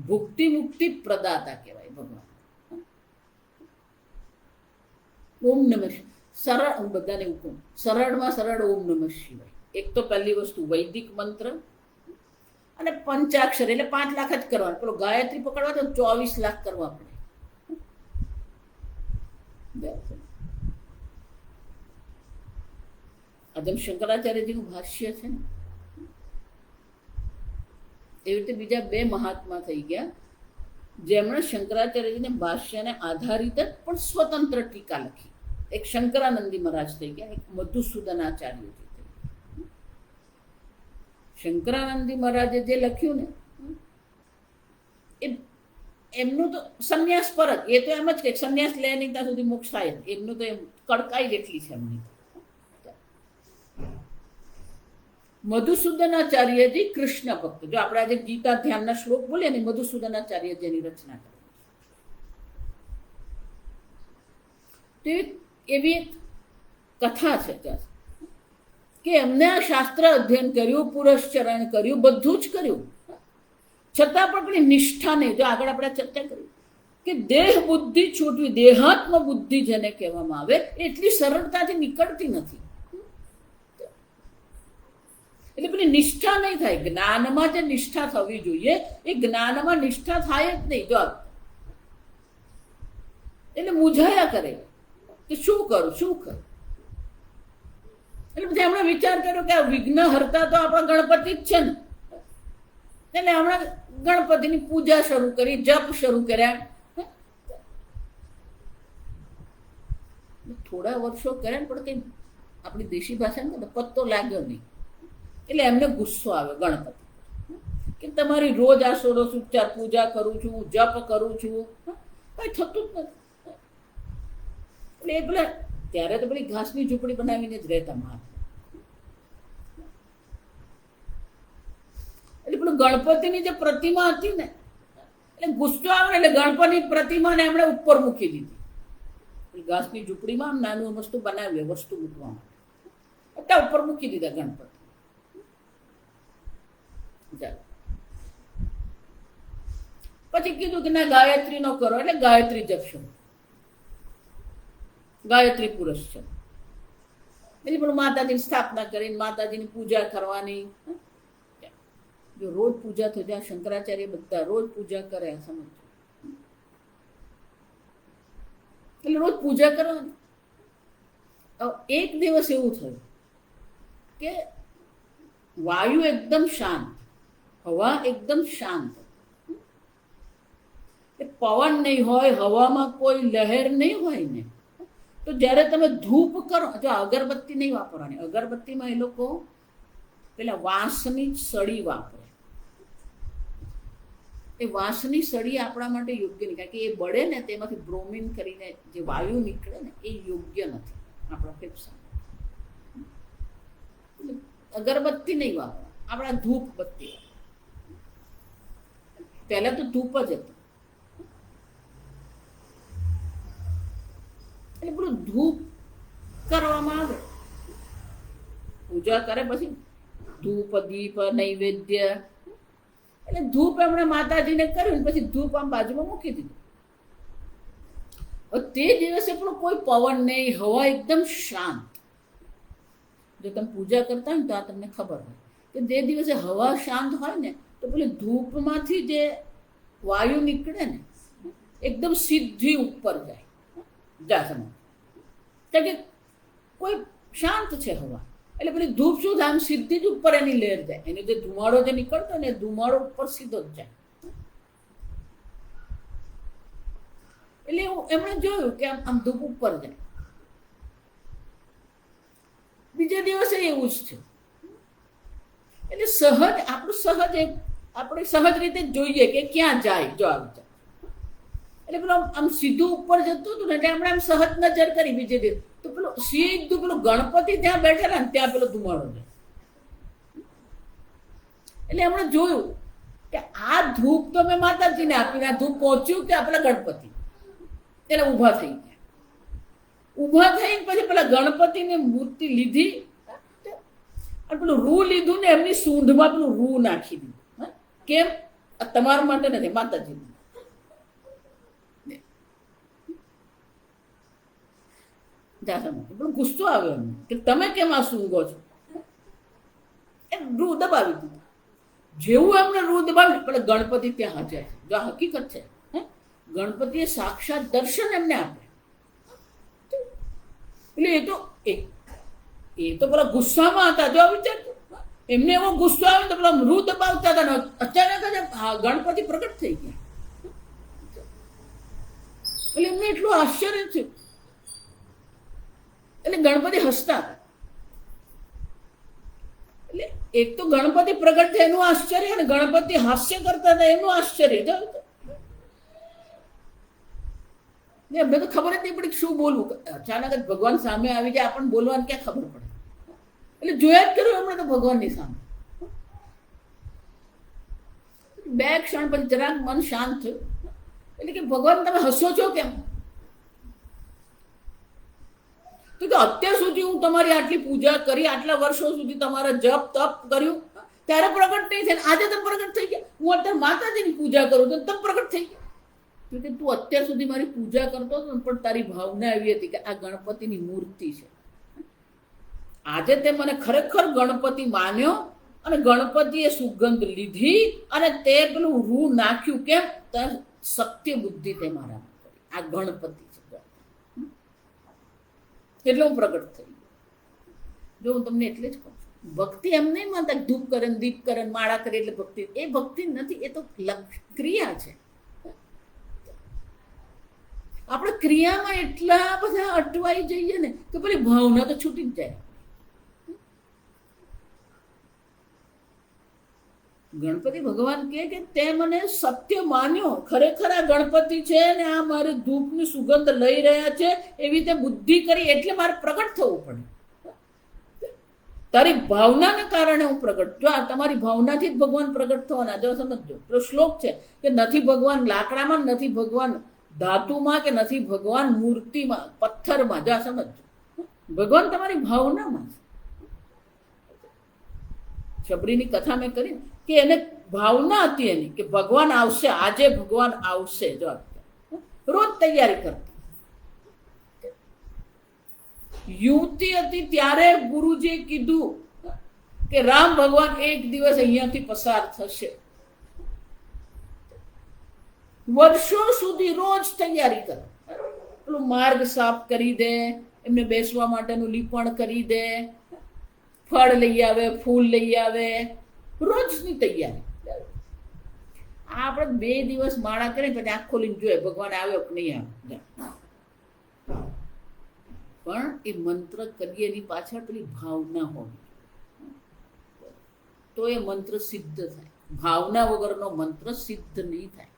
ભુક્તિ મુક્તિ પ્રદાતા કહેવાય ભગવાન. ઓમ નમઃ સરળ, હું બધાને કહું, સરળમાં સરળ ઓમ નમઃ શિવાય. એક તો પહેલી વસ્તુ વૈદિક મંત્ર અને પંચાક્ષર, એટલે 5 લાખ જ કરવાના. પેલો ગાયત્રી પકડવા તો 24 લાખ કરવા પડે. જેમ શંકરાચાર્યજીનું ભાષ્ય છે ને, એવી રીતે બીજા 2 મહાત્મા થઈ ગયા જેમણે શંકરાચાર્યજીને ભાષ્યને આધારિત જ પણ સ્વતંત્ર ટીકા લખી. એક શંકરાનંદી મહારાજ થઈ ગયા, એક મધુસૂદનાચાર્યજી થઈ ગયા. શંકરાનંદી મહારાજે જે લખ્યું ને એ એમનું તો સંન્યાસ પર જ, એ તો એમ જ કે સંન્યાસ લે નહીં ત્યાં સુધી મોક્ષ થાય. એમનું તો એમ કડકાઈ જેટલી છે એમની. મધુસૂદનાચાર્યજી કૃષ્ણ ભક્ત. જો આપણે આજે ગીતા ધ્યાનના શ્લોક બોલીએ ને, મધુસૂદનાચાર્યજીની રચના કરી. એવી એક કથા છે કે એમને આ શાસ્ત્ર અધ્યયન કર્યું, પુરશ્ચરણ કર્યું, બધું જ કર્યું, છતાં પણ પેલી નિષ્ઠા નહીં. જો આગળ આપણે ચર્ચા કરી કે દેહ બુદ્ધિ છૂટવી, દેહાત્મ બુદ્ધિ જેને કહેવામાં આવે, એટલી સરળતાથી નીકળતી નથી. એટલે પેલી નિષ્ઠા નહીં થાય. જ્ઞાનમાં જે નિષ્ઠા થવી જોઈએ એ જ્ઞાનમાં નિષ્ઠા થાય જ નહીં. જો એટલે મૂંઝાયા કરે કે શું કરું શું કરું. એટલે પછી હમણાં વિચાર કર્યો કે આ વિઘ્ન હરતા તો આપણા ગણપતિ જ છે ને, એટલે હમણાં ગણપતિની પૂજા શરૂ કરી, જપ શરૂ કર્યા. થોડા વર્ષો કર્યા પણ કઈ આપણી દેશી ભાષામાં પત્તો લાગ્યો નહીં. એટલે એમને ગુસ્સો આવે ગણપતિ કે તમારી રોજ આ ષોડશોપચાર પૂજા કરું છું, જપ કરું છું, કઈ થતું જ નથી. એટલે એ પેલા ત્યારે તો પેલી ઘાસની ઝૂંપડી બનાવીને જ રહેતા મહાત્મા. એટલે પેલું ગણપતિની જે પ્રતિમા હતી ને, એટલે ગુસ્સો આવે એટલે ગણપતિની પ્રતિમાને એમણે ઉપર મૂકી દીધી. ઘાસની ઝૂંપડીમાં આમ નાનું વસ્તુ બનાવી, વસ્તુ મૂકવા માટે એટલા ઉપર મૂકી દીધા ગણપતિ. પછી કીધું કે ના ગાયત્રી નો કરો, એટલે ગાયત્રી જપશો, ગાયત્રી પુરુષ છે. એટલે પણ માતાજીની સ્થાપના કરીને માતાજીની પૂજા કરવાની. જો રોજ પૂજા થઈ જાય, શંકરાચાર્ય બધા રોજ પૂજા કરે, સમજ. એટલે રોજ પૂજા કરવાની. એક દિવસ એવું થયું કે વાયુ એકદમ શાંત, હવા એકદમ શાંત, પવન નહીં હોય, હવામાં કોઈ લહેર નહીં હોય ને, તો જ્યારે તમે ધૂપ કરો, જો અગરબત્તી નહીં વાપરવાની. અગરબત્તીમાં એ લોકો પેલા વાંસની સળી વાપરે. એ વાંસની સળી આપણા માટે યોગ્ય નહીં, કારણ કે એ બળે ને તેમાંથી બ્રોમિન કરીને જે વાયુ નીકળે ને એ યોગ્ય નથી આપણા ફેફસા. અગરબત્તી નહીં વાપરવા, આપણા ધૂપ બત્તી. પહેલા તો ધૂપ જ હતું. એટલે પેલું ધૂપ કરવામાં આવે, પૂજા કરે, પછી ધૂપ દીપ નૈવેદ્ય. એટલે ધૂપ એમણે માતાજીને કર્યું, પછી ધૂપ આમ બાજુમાં મૂકી દીધું. તે દિવસે પણ કોઈ પવન નહીં, હવા એકદમ શાંત. જો તમે પૂજા કરતા હોય ને તો આ તમને ખબર હોય કે તે દિવસે હવા શાંત હોય ને, તો પેલી ધૂપમાંથી જે વાયુ નીકળે ને એકદમ સીધી ઉપર જાય. કારણ કે કોઈ શાંત છે હવા, એટલે પેલી ધૂપ શું થાય, આમ સીધી જ ઉપર એની લહેર જાય. એનો જે ધુમાડો જે નીકળતો ને, ધુમાડો ઉપર સીધો જ જાય. એટલે એમણે જોયું કે આમ ધૂપ ઉપર જાય. ત્રીજે દિવસે એવું જ થયું. એટલે સહજ આપણું સહજ આપણે સહજ રીતે જોઈએ કે ક્યાં જાય જો આ વિચાર. એટલે પેલો આમ સીધું ઉપર જતું હતું ને એટલે આપણે આમ સહજ નજર કરી બીજે દિવસ તો પેલો સીધું પેલો ગણપતિ ત્યાં બેઠેલા ને ત્યાં પેલો ધુમાડો જાય. એટલે એમણે જોયું કે આ ધૂપ તો મેં માતાજીને આપીને આ ધૂપ પહોંચ્યું કે પેલા ગણપતિ. એટલે ઊભા થઈ ગયા. ઊભા થઈને પછી પેલા ગણપતિની મૂર્તિ લીધી અને પેલું રૂ લીધું ને એમની સૂંઢમાં પેલું રૂ નાખી દીધું. કેમ? તમારા માટે નથી, માતાજી. પણ ગુસ્સો આવ્યો એમને કે તમે કેમ આ સૂંઘો છો? એ રૂ દબાવી દીધું. જેવું એમને રૂ દબાવ્યું પેલા ગણપતિ ત્યાં હાજર છે. જો આ હકીકત છે. ગણપતિએ સાક્ષાત દર્શન એમને આપે. એટલે એ તો પેલા ગુસ્સામાં હતા. જો વિચાર એમને એવો ગુસ્સો આવ્યો તો પેલા રૂ દબાવતા હતા ને અચાનક જ ગણપતિ પ્રગટ થઈ ગયા. એટલે એમને એટલું આશ્ચર્ય થયું. એટલે ગણપતિ હસતા હતા. એટલે એક તો ગણપતિ પ્રગટ થાય એનું આશ્ચર્ય અને ગણપતિ હાસ્ય કરતા હતા એનું આશ્ચર્ય. અમને તો ખબર જ નહીં પડી શું બોલવું. અચાનક જ ભગવાન સામે આવી જાય આપણને બોલવાની ક્યાં ખબર પડે. એટલે જોયા જ કર્યું હમણાં તો ભગવાનની સામે. બે ક્ષણ પછી જરાક મન શાંત થયું. એટલે કે ભગવાન તમે હસો છો કેમ? તો કે અત્યાર સુધી હું તમારી આટલી પૂજા કરી, આટલા વર્ષો સુધી તમારા જપ તપ કર્યું ત્યારે પ્રગટ નહીં થાય. આજે તમે પ્રગટ થઈ ગયા. હું અત્યારે માતાજીની પૂજા કરું તો તમે પ્રગટ થઈ ગયા. તો કે તું અત્યાર સુધી મારી પૂજા કરતો હતો પણ તારી ભાવના એવી હતી કે આ ગણપતિની મૂર્તિ છે. આજે તે મને ખરેખર ગણપતિ માન્યો અને ગણપતિએ સુગંધ લીધી અને તે પેલું રૂ નાખ્યું. કેમ? સત્ય બુદ્ધિ તે મારા કરી. આ ગણપતિ છે એટલે હું પ્રગટ થઈ. જો હું તમને એટલે જ કહું છું, ભક્તિ એમ નહીં માનતા ધૂપ કરે દીપ કરે માળા કરે એટલે ભક્તિ. એ ભક્તિ નથી, એ તો ક્રિયા છે. આપણે ક્રિયામાં એટલા બધા અટવાઈ જઈએ ને કે પેલી ભાવના તો છૂટી જ જાય. ગણપતિ ભગવાન કે તે મને સત્ય માન્યો, ખરેખર આ ગણપતિ છે ને આ મારી ધૂપની સુગંધ લઈ રહ્યા છે એવી રીતે બુદ્ધિ કરી એટલે મારે પ્રગટ થવું પડે. તારી ભાવનાને કારણે હું પ્રગટ. જો આ તમારી ભાવનાથી જ ભગવાન પ્રગટ થવાના. જો સમજજો, પેલો શ્લોક છે કે નથી ભગવાન લાકડામાં, નથી ભગવાન ધાતુમાં, કે નથી ભગવાન મૂર્તિમાં, પથ્થરમાં. જો સમજજો, ભગવાન તમારી ભાવનામાં છે. શબરીની કથા મેં કરી કે એને ભાવના હતી એની કે ભગવાન આવશે, આજે ભગવાન આવશે. જો રોજ તૈયારી કરતી. યુવતી હતી ત્યારે ગુરુજીએ કીધું કે રામ ભગવાન એક દિવસ અહીંયાથી પસાર થશે. વર્ષો સુધી રોજ તૈયારી કરે. પેલું માર્ગ સાફ કરી દે, એમને બેસવા માટેનું લીપણ કરી દે, ફળ લઈ આવે, ફૂલ લઈ આવે, રોજની તૈયારી. આપણે 2 દિવસ માળા કરીને પછી આંખ ખોલીને જોઈએ ભગવાન આવ્યો કે નહીં આવ્યો. પણ એ મંત્ર કરીએ એની પાછળ પેલી ભાવના હોવી તો એ મંત્ર સિદ્ધ થાય. ભાવના વગરનો મંત્ર સિદ્ધ નહીં થાય.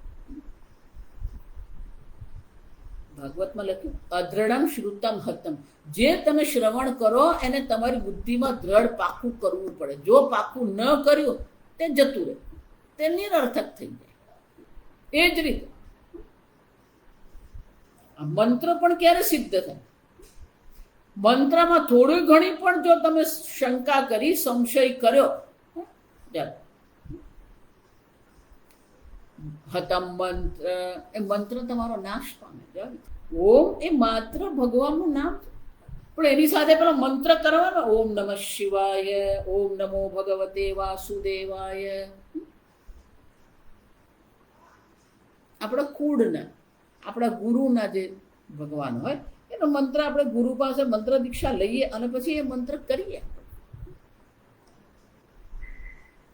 ભાગવતમાં લખ્યું અદ્રઢમ શ્રુતમ હતમ. જે તમે શ્રવણ કરો એને તમારી બુદ્ધિમાં દ્રઢ પાકું કરવું પડે. જો પાકું ન કર્યું તે જતું રહે, તે નિરર્થક થઈ જાય. એ જ રીતે આ મંત્ર પણ ક્યારે સિદ્ધ થાય? મંત્રમાં થોડી ઘણી પણ જો તમે શંકા કરી, સંશય કર્યો, હતમ મંત્ર, એ મંત્ર તમારો નાશ પામે. ઓમ એ માત્ર ભગવાનનું નામ છે, પણ એની સાથે પેલો મંત્ર કરવાનો ઓમ નમઃ શિવાય, ઓમ નમો ભગવતે વાસુદેવાય. આપણા કુળના, આપણા ગુરુના જે ભગવાન હોય એનો મંત્ર આપણે ગુરુ પાસે મંત્ર દીક્ષા લઈએ અને પછી એ મંત્ર કરીએ.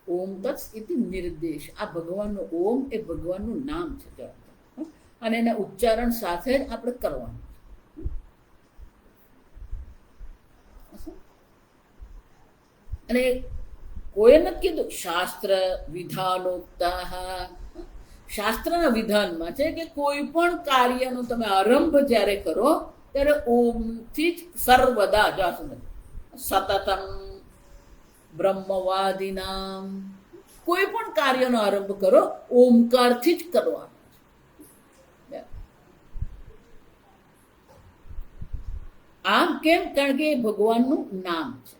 ઓમ તત્સ ઇતિ નિર્દેશ. આ ભગવાનનો ઓમ એ ભગવાનનું નામ છે અને એના ઉચ્ચારણ સાથે જ આપણે કરવાનું. અને કોઈએ નથી કીધું, શાસ્ત્ર વિધાનોક્તા, શાસ્ત્રના વિધાનમાં છે કે કોઈ પણ કાર્યનો તમે આરંભ જ્યારે કરો ત્યારે ઓમથી જ સર્વદા સતતમ બ્રહ્મવાદિનામ, કોઈ પણ કાર્યનો આરંભ કરો ઓમકારથી જ કરવાનો. આમ કેમ? કારણ કે એ ભગવાનનું નામ છે.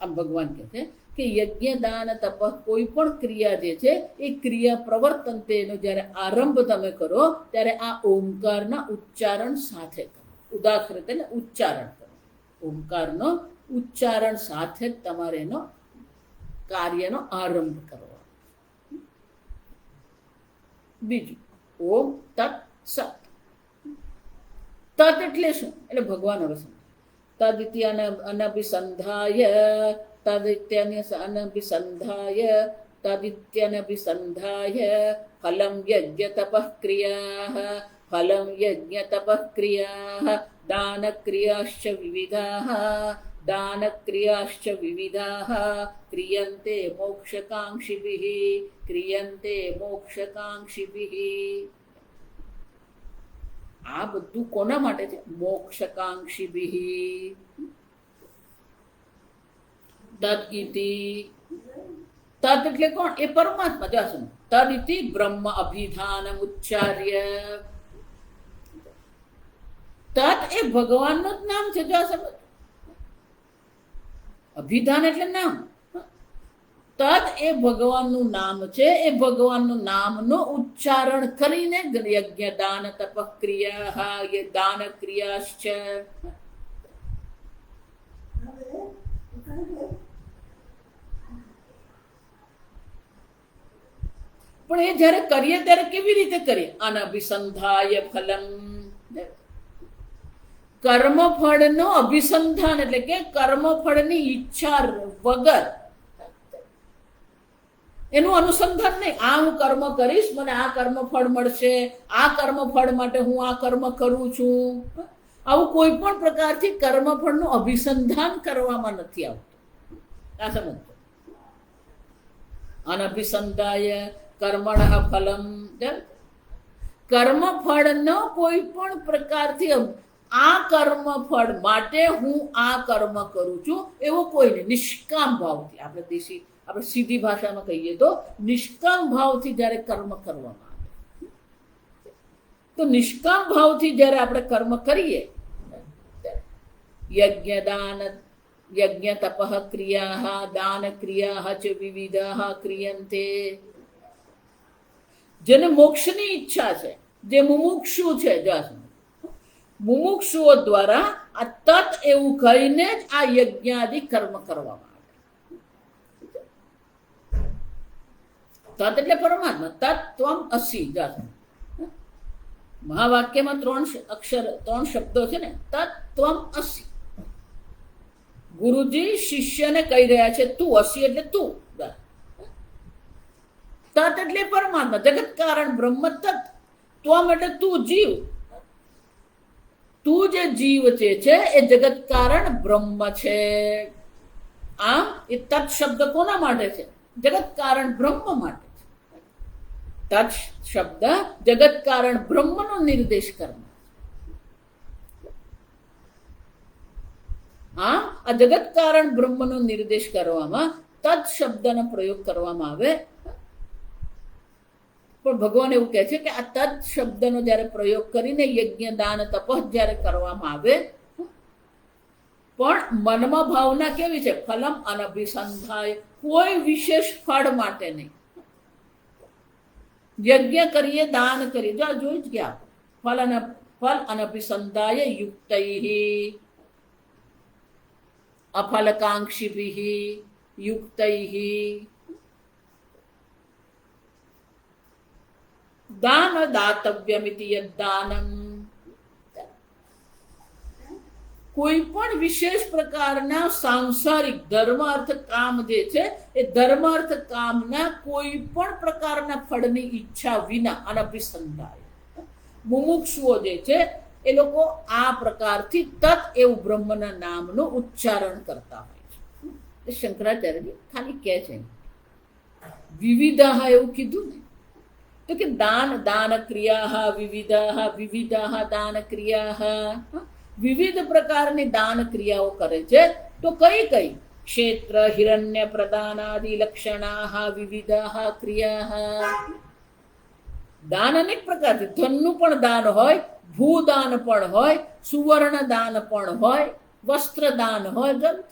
આમ ભગવાન કહે છે કે યજ્ઞ દાન તપ, કોઈ પણ ક્રિયા જે છે એ ક્રિયા પ્રવર્તન તેનો જ્યારે આરંભ તમે કરો ત્યારે આ ઓમકારના ઉચ્ચારણ સાથે કરો. ઉદાહરણ એટલે ઉચ્ચારણ કરો. ઓમકારનો ઉચ્ચારણ સાથે જ તમારે એનો કાર્યનો આરંભ કરવો. બીજું ઓમ તત સત. તત એટલે શું? એટલે ભગવાન હવે સમજ. તદિત્ય અનભિસંધાય, તદિત્યનભિસંધાય ફલમ યજ્ઞ તપઃ ક્રિયા, ફલમ યજ્ઞ તપઃ ક્રિયા, દાન ક્રિયાશ્ચ વિવિધાઃ, દાન ક્રિયાશ્ચ વિવિધાઃ, ક્રિયન્તે મોક્ષકાંક્ષિભિઃ, ક્રિયન્તે મોક્ષકાંક્ષિભિઃ. આ બધું કોના માટે છે? મોક્ષકાંક્ષિભિઃ. તદ ઇતિ, તદ એટલે કોણ? એ પરમાત્મા. જાસુ તદ ઇતિ બ્રહ્મ અભિધાનમ ઉચ્ચાર્ય. તદ એ ભગવાનનું જ નામ છે. જો સમજ, અભિધાન એટલે નામ. તદ એ ભગવાનનું નામ છે. એ ભગવાનનું નામનું ઉચ્ચારણ કરીને યજ્ઞ દાન તપ ક્રિયા, એ દાન ક્રિયાશ્ચ. પણ એ જ્યારે કરીએ ત્યારે કેવી રીતે કરીએ? અનભિસંધાય ફલમ. કર્મફળનો અભિસંધાન એટલે કે કર્મફળની ઈચ્છા વગર, એનું અનુસંધાન નહીં. આ હું કર્મ કરીશ, મને આ કર્મફળ મળશે, આ કર્મફળ માટે હું આ કર્મ કરું છું. આવું કોઈ પણ પ્રકારથી કર્મફળનું અભિસંધાન કરવામાં નથી આવતું. આ સમજો. અનભિસંધાય કર્મણઃ ફલમ. કર્મફળનો કોઈ પણ પ્રકારથી આ કર્મફળ માટે હું આ કર્મ કરું છું એવો કોઈ નહીં. નિષ્કામ ભાવથી, આપણે સીધી ભાષામાં કહીએ તો નિષ્કામ ભાવથી જ્યારે કર્મ કરવામાં આવે, તો નિષ્કામ ભાવથી જ્યારે આપણે કર્મ કરીએ, યજ્ઞ તપઃ ક્રિયા, દાન ક્રિયા ચ વિવિધાઃ ક્રિયન્તે. જેને મોક્ષની ઈચ્છા છે, જે મુમુક્ષુ છે, મુમુક્ષુઓ દ્વારા આ તત એવું કહીને જ આ યજ્ઞાદિ કર્મ કરવામાં આવે. તત એટલે પરમાત્મા. તત ત્વમ અસી. મહાવાક્યમાં 3 શબ્દો છે ને. તત ત્વમ અસી. ગુરુજી શિષ્યને કહી રહ્યા છે તું અસી એટલે તું. તત એટલે પરમાત્મા, જગત કારણ બ્રહ્મ તત. ત્વમ એટલે તું જીવ. તું જે જીવ છે એ જગત કારણ બ્રહ્મ છે. આમ એ તત શબ્દ કોના માટે છે? જગત કારણ બ્રહ્મ માટે. તત શબ્દ જગત કારણ બ્રહ્મનો નિર્દેશ કરવા. આમ આ જગત કારણ બ્રહ્મનો નિર્દેશ કરવામાં તત શબ્દનો પ્રયોગ કરવામાં આવે. પણ ભગવાન એવું કહે છે કે આ તત શબ્દનો જ્યારે પ્રયોગ કરીને યજ્ઞ દાન તપ જ્યારે કરવામાં આવે, પણ મનમાં ભાવના કેવી છે? ફલમ અનભિસંધાય. કોઈ વિશેષ ફળ માટે નહીં. યજ્ઞ કરીએ, દાન કરીએ, જોઈ જ ગયા. ફલ અનભિસંધાય યુક્તૈઃ, અફલકાંક્ષિભિઃ યુક્તૈઃ. દાન દાતવ્યમિતિ યદ્દાનમ. કોઈ પણ વિશેષ પ્રકારના સાંસારિક ધર્મ અર્થ કામ જે છે એ ધર્મ અર્થ કામના કોઈ પણ પ્રકારના ફળની ઈચ્છા વિના અનભિસંધાય મુમુક્ષુઓ જે છે એ લોકો આ પ્રકારથી તત એવું બ્રહ્મના નામનું ઉચ્ચારણ કરતા હોય છે. શંકરાચાર્યજી ખાલી કહે છે વિવિધાહ એવું કીધું ને, તો કે દાન દાન ક્રિયા વિવિધાહ દાન ક્રિયા, વિવિધ પ્રકારની દાન ક્રિયાઓ કરે છે. તો કઈ કઈ? ક્ષેત્ર હિરણ્ય પ્રદાનાદિ લક્ષણા વિવિધાહ ક્રિયા. દાન અનેક પ્રકારથી, ધનનું પણ દાન હોય, ભૂદાન પણ હોય, સુવર્ણ દાન પણ હોય, વસ્ત્ર દાન હોય, જંત.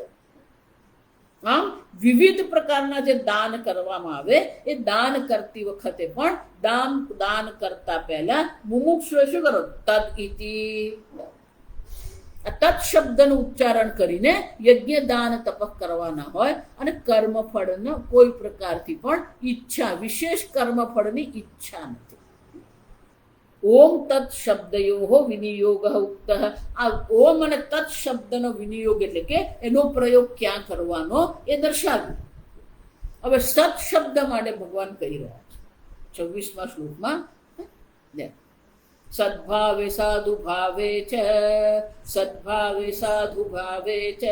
આમ વિવિધ પ્રકારના જે દાન કરવામાં આવે એ દાન કરતી વખતે પણ દાન કરતા પહેલા મુમુક્ષુએ શું કરો? તદ ઇતિ, તત્ શબ્દનું ઉચ્ચારણ કરીને યજ્ઞ દાન તપક કરવાના હોય. અને કર્મફળનો કોઈ પ્રકારથી પણ ઈચ્છા, વિશેષ કર્મફળની ઈચ્છા નથી. ઓમ તત્ શબ્દયો વિનિયોગ ઉક્ત. આ ઓમ અને તત્ શબ્દનો વિનિયોગ એટલે કે એનો પ્રયોગ ક્યાં કરવાનો એ દર્શાવ્યું. હવે સત શબ્દ માટે ભગવાન કહી રહ્યા છે 26મા શ્લોકમાં. સદ્ભાવે સાધુ ભાવે ચ, સદ્ભાવે સાધુ ભાવે ચ,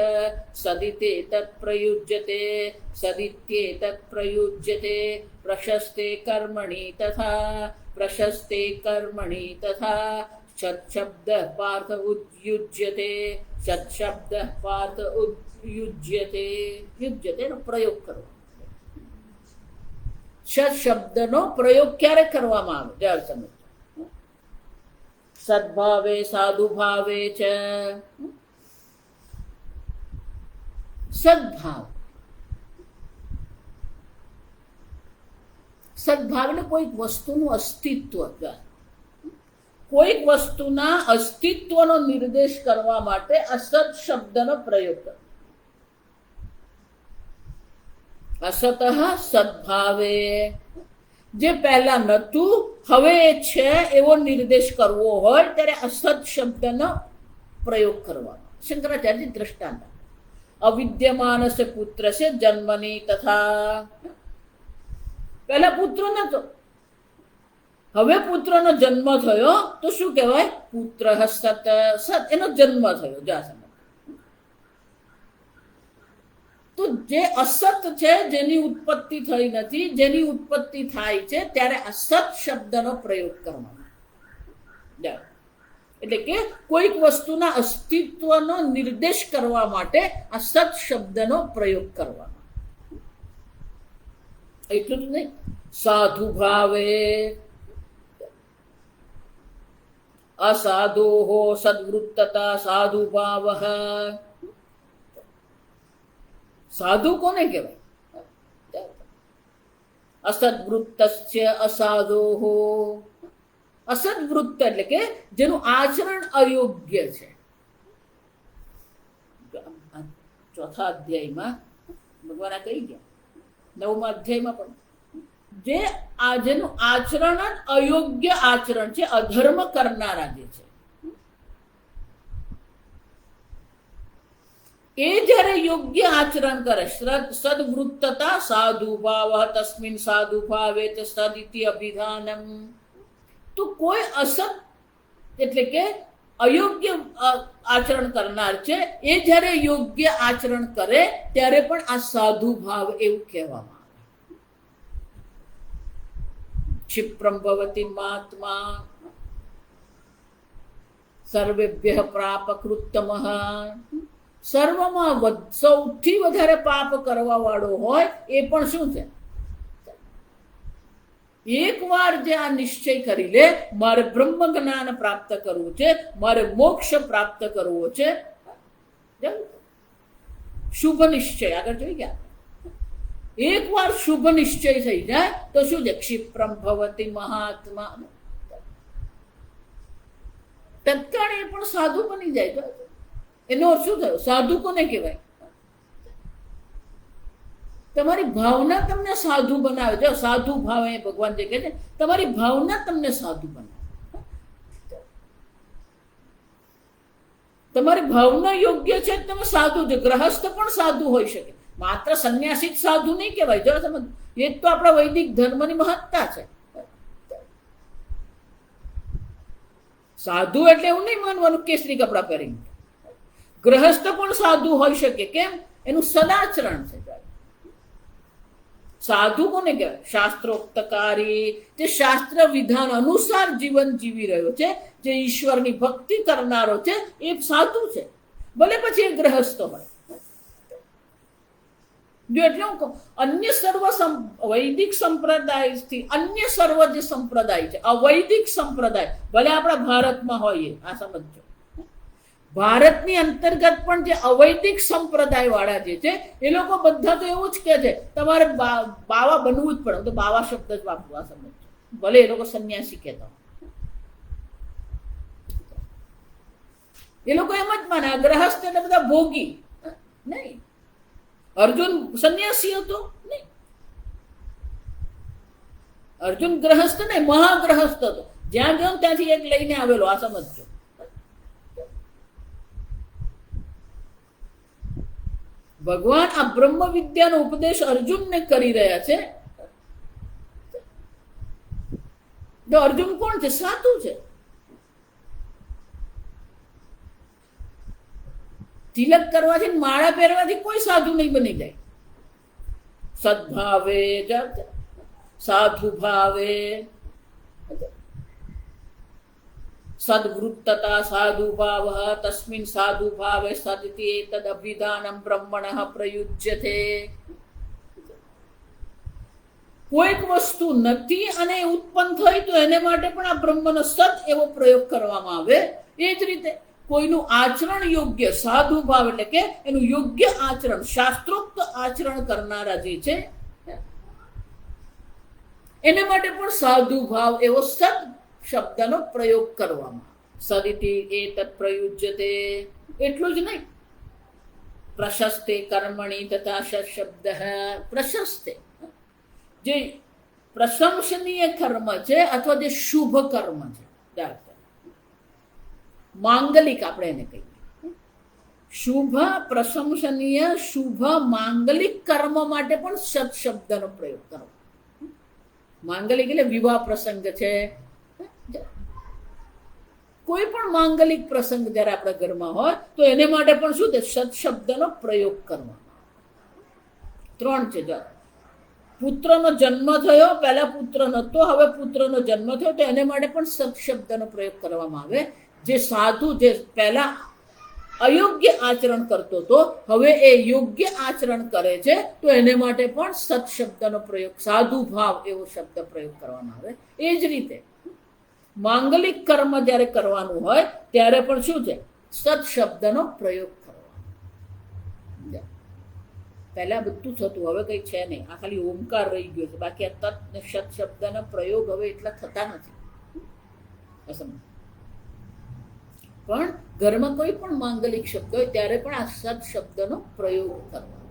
સદિતે તત્ પ્રયુજ્યતે, સદિત્યે તત્ પ્રયુજ્યતે, પ્રશસ્તે કર્મણિ તથા, પ્રશસ્તે કર્મણિ તથા, સત્શબ્દ પાર્થ ઉદ્યુજ્યતે, સત્શબ્દ પાર્થ ઉદ્યુજ્યતે. યુજ્યતેનો પ્રયોગ કરવો. સત્શબ્દનો પ્રયોગ ક્યારે કરવામાં આવે? જળ સમજ. સદ્ભાવે સાધુ ભાવે ચ, સદભાવ. સદભાવ એટલે કોઈક વસ્તુનું અસ્તિત્વ, કોઈક વસ્તુના અસ્તિત્વનો નિર્દેશ કરવા માટે અસત શબ્દનો પ્રયોગ કરો. અસત સદભાવે, જે પહેલા નહોતું હવે એ છે એવો નિર્દેશ કરવો હોય ત્યારે અસત શબ્દનો પ્રયોગ કરવાનો. શંકરાચાર્ય દ્રષ્ટાંત. અવિદ્યમાનસ્ય પુત્રસ્ય જન્મની તથા, પહેલા પુત્ર નતો, હવે પુત્રનો જન્મ થયો તો શું કહેવાય? પુત્ર સત, સત એનો જન્મ થયો. જા તો જે અસત છે, જેની ઉત્પત્તિ થઈ નથી, જેની ઉત્પત્તિ થાય છે ત્યારે અસત શબ્દનો પ્રયોગ કરવાનો. એટલે કે કોઈક વસ્તુના અસ્તિત્વનો નિર્દેશ કરવા માટે અસત શબ્દનો પ્રયોગ કરવાનો. એટલું જ નહીં, સાધુ ભાવે, અસાધો સદવૃત્તતા સાધુ ભાવ. સાધુ કોને કહેવાય? અસદવૃત્તસ્ય અસાધો. અસદવૃત્ત એટલે કે જેનું આચરણ અયોગ્ય છે. ચોથા અધ્યાયમાં ભગવાન કહી ગયા, 9મા અધ્યાયમાં પણ, જે જેનું આચરણ જ અયોગ્ય આચરણ છે, અધર્મ કરનારા જે છે, એ જ્યારે યોગ્ય આચરણ કરે, સદવૃત્તતા સાધુ ભાવ તસ્મિન સાધુ ભાવે સદિતિ અભિધાનમ. તો કોઈ અસત એટલે કે અયોગ્ય આચરણ કરનાર છે, એ જ્યારે યોગ્ય આચરણ કરે ત્યારે પણ આ સાધુ ભાવ એવું કહેવામાં આવે. ક્ષિપ્રમ ભવતિ મહાત્મા સર્વેભ્ય પ્રાપકૃત્તમ. સર્વમાં સૌથી વધારે પાપ કરવા વાળો હોય એ પણ શું છે? એકવાર જે આ નિશ્ચય કરી લે, મારે બ્રહ્મ જ્ઞાન પ્રાપ્ત કરવું છે, મારે મોક્ષ પ્રાપ્ત કરવો છે, શુભ નિશ્ચય. આગળ જોઈ ગયા, એકવાર શુભ નિશ્ચય થઈ જાય તો શું છે? ક્ષિપ્રમ ભવતિ મહાત્મા. તત્કાળ એ પણ સાધુ બની જાય. એનો અર્થ શું થયો? સાધુ કોને કહેવાય? તમારી ભાવના તમને સાધુ બનાવે છે. સાધુ ભાવ એ ભગવાન જે કહે છે, તમારી ભાવના તમને સાધુ બનાવે. તમારી ભાવના યોગ્ય છે, તમે સાધુ છો. ગ્રહસ્થ પણ સાધુ હોઈ શકે, માત્ર સંન્યાસી જ સાધુ નહીં કહેવાય. જો સમજ, એ જ તો આપણા વૈદિક ધર્મની મહત્તા છે. સાધુ એટલે એવું નહીં માનવાનું કેસરી કપડા પહેરીને. ગ્રહસ્થ પણ સાધુ હોઈ શકે. કેમ? એનું સદાચરણ છે. સાધુ કોને કહેવાય? શાસ્ત્રોક્તકારી, જે શાસ્ત્ર વિધાન અનુસાર જીવન જીવી રહ્યો છે, જે ઈશ્વરની ભક્તિ કરનારો છે, એ સાધુ છે. ભલે પછી એ ગ્રહસ્થ હોય. જો એટલે હું કહું, અન્ય સર્વ વૈદિક સંપ્રદાયથી અન્ય સર્વ જે સંપ્રદાય છે, અવૈદિક સંપ્રદાય, ભલે આપણા ભારતમાં હોય, આ સમજો, ભારતની અંતર્ગત પણ જે અવૈદિક સંપ્રદાય વાળા જે છે, એ લોકો બધા તો એવું જ કે છે તમારે બાવા બનવું જ પડે. તો બાવા શબ્દ જ વાપરવા સમજો, ભલે એ લોકો સંન્યાસી કહેતા. એ લોકો એમ જ માને ગ્રહસ્થ એટલે બધા ભોગી. નહીં, અર્જુન સંન્યાસી હતો નહીં. અર્જુન ગ્રહસ્થ નહીં, મહાગ્રહસ્થ હતો. જ્યાં ગયો ત્યાંથી એક લઈને આવેલો, આ સમજો. ભગવાન આ બ્રહ્મ વિદ્યાનો ઉપદેશ અર્જુનને કરી રહ્યા છે. તો અર્જુન કોણ છે? સાધુ છે. તિલક કરવાથી, માળા પહેરવાથી કોઈ સાધુ નહીં બની જાય. સદભાવે, સાધુ ભાવે, સદવૃત્તતા સાધુ ભાવ તસ્મિન સાધુ ભાવે સદિતિ એતદ અભિધાનમ બ્રહ્મણઃ પ્રયુજ્યતે. કોઈક વસ્તુ નથી અને ઉત્પન્ન થઈ તો એને માટે પણ આ બ્રહ્મનો સત એવો પ્રયોગ કરવામાં આવે. એ જ રીતે કોઈનું આચરણ યોગ્ય, સાધુ ભાવ એટલે કે એનું યોગ્ય આચરણ, શાસ્ત્રોક્ત આચરણ કરનારા જે છે, એને માટે પણ સાધુ ભાવ એવો સત શબ્દનો પ્રયોગ કરવામાં. સદિતિ એતત પ્રયુજ્યતે. એટલું જ નહીં, પ્રશસ્તે કર્મણી તથા શબ્દ પ્રશસ્તે, જે પ્રશંસનીય કર્મ છે અથવા જે શુભ કર્મ છે, માંગલિક આપણે એને કહીએ, શુભ પ્રશંસનીય શુભ માંગલિક કર્મ માટે પણ સત શબ્દનો પ્રયોગ કરવો. માંગલિક એટલે વિવાહ પ્રસંગ છે, કોઈ પણ માંગલિક પ્રસંગ જ્યારે આપણા ઘરમાં હોય તો એને માટે પણ શું છે? સત શબ્દનો પ્રયોગ કરવાનો. 3 છે. જો પુત્રનો જન્મ થયો, પહેલા પુત્ર નહોતો, હવે પુત્રનો જન્મ થયો, તો એને માટે પણ સત શબ્દનો પ્રયોગ કરવામાં આવે. જે સાધુ જે પહેલા અયોગ્ય આચરણ કરતો હતો, હવે એ યોગ્ય આચરણ કરે છે, તો એને માટે પણ સત શબ્દનો પ્રયોગ, સાધુ ભાવ એવો શબ્દ પ્રયોગ કરવામાં આવે. એ જ રીતે માંગલિક કર્મ જ્યારે કરવાનું હોય ત્યારે પણ શું છે? સત શબ્દનો પ્રયોગ કરવાનો. પહેલા બધું થતું, હવે કઈ છે નહીં. આ ખાલી ઓમકાર રહી ગયો છે, બાકી આ તત ને સત શબ્દના પ્રયોગ હવે એટલા થતા નથી. પણ ઘરમાં કોઈ પણ માંગલિક શબ્દ હોય ત્યારે પણ આ સત શબ્દનો પ્રયોગ કરવાનો.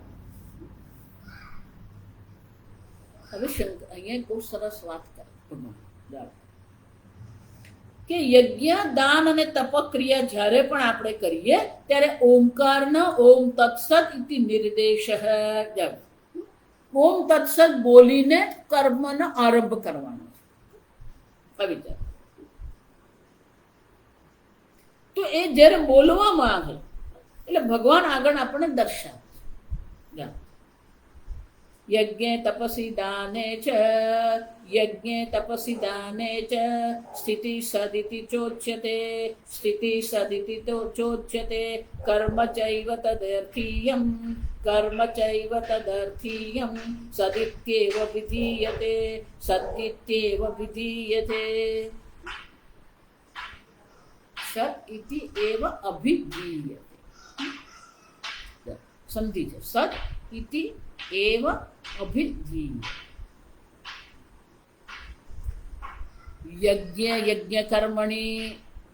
હવે અહીંયા બહુ સરસ વાત કરે ભગવાન કે યજ્ઞ, દાન અને તપક્રિયા જ્યારે પણ આપણે કરીએ ત્યારે ઓમકારના ઓમ તત્સત ઇતિ નિર્દેશ, ઓમ તત્સત બોલીને કર્મનો આરંભ કરવાનો છે. તો એ જ્યારે બોલવામાં આવે એટલે ભગવાન આગળ આપણને દર્શાવે. યજ્ઞે તપસી દાને ચ, યજ્ઞે તપસી દાને ચ સ્થિતિ સદિતિ ચોચ્યતે, સ્થિતિ સદિતિ ચોચ્યતે કર્મ ચૈવ તદર્થીયમ, કર્મ ચૈવ તદર્થીયમ સદિત્યેવ વિધીયતે, સદિત્યેવ વિધીયતે. સત ઇતિ એવ અભિધીયતે. સંધિ છે. સત ઇતિ એવ અભિધીયતે. યજ્ઞ, યજ્ઞ કર્મણી,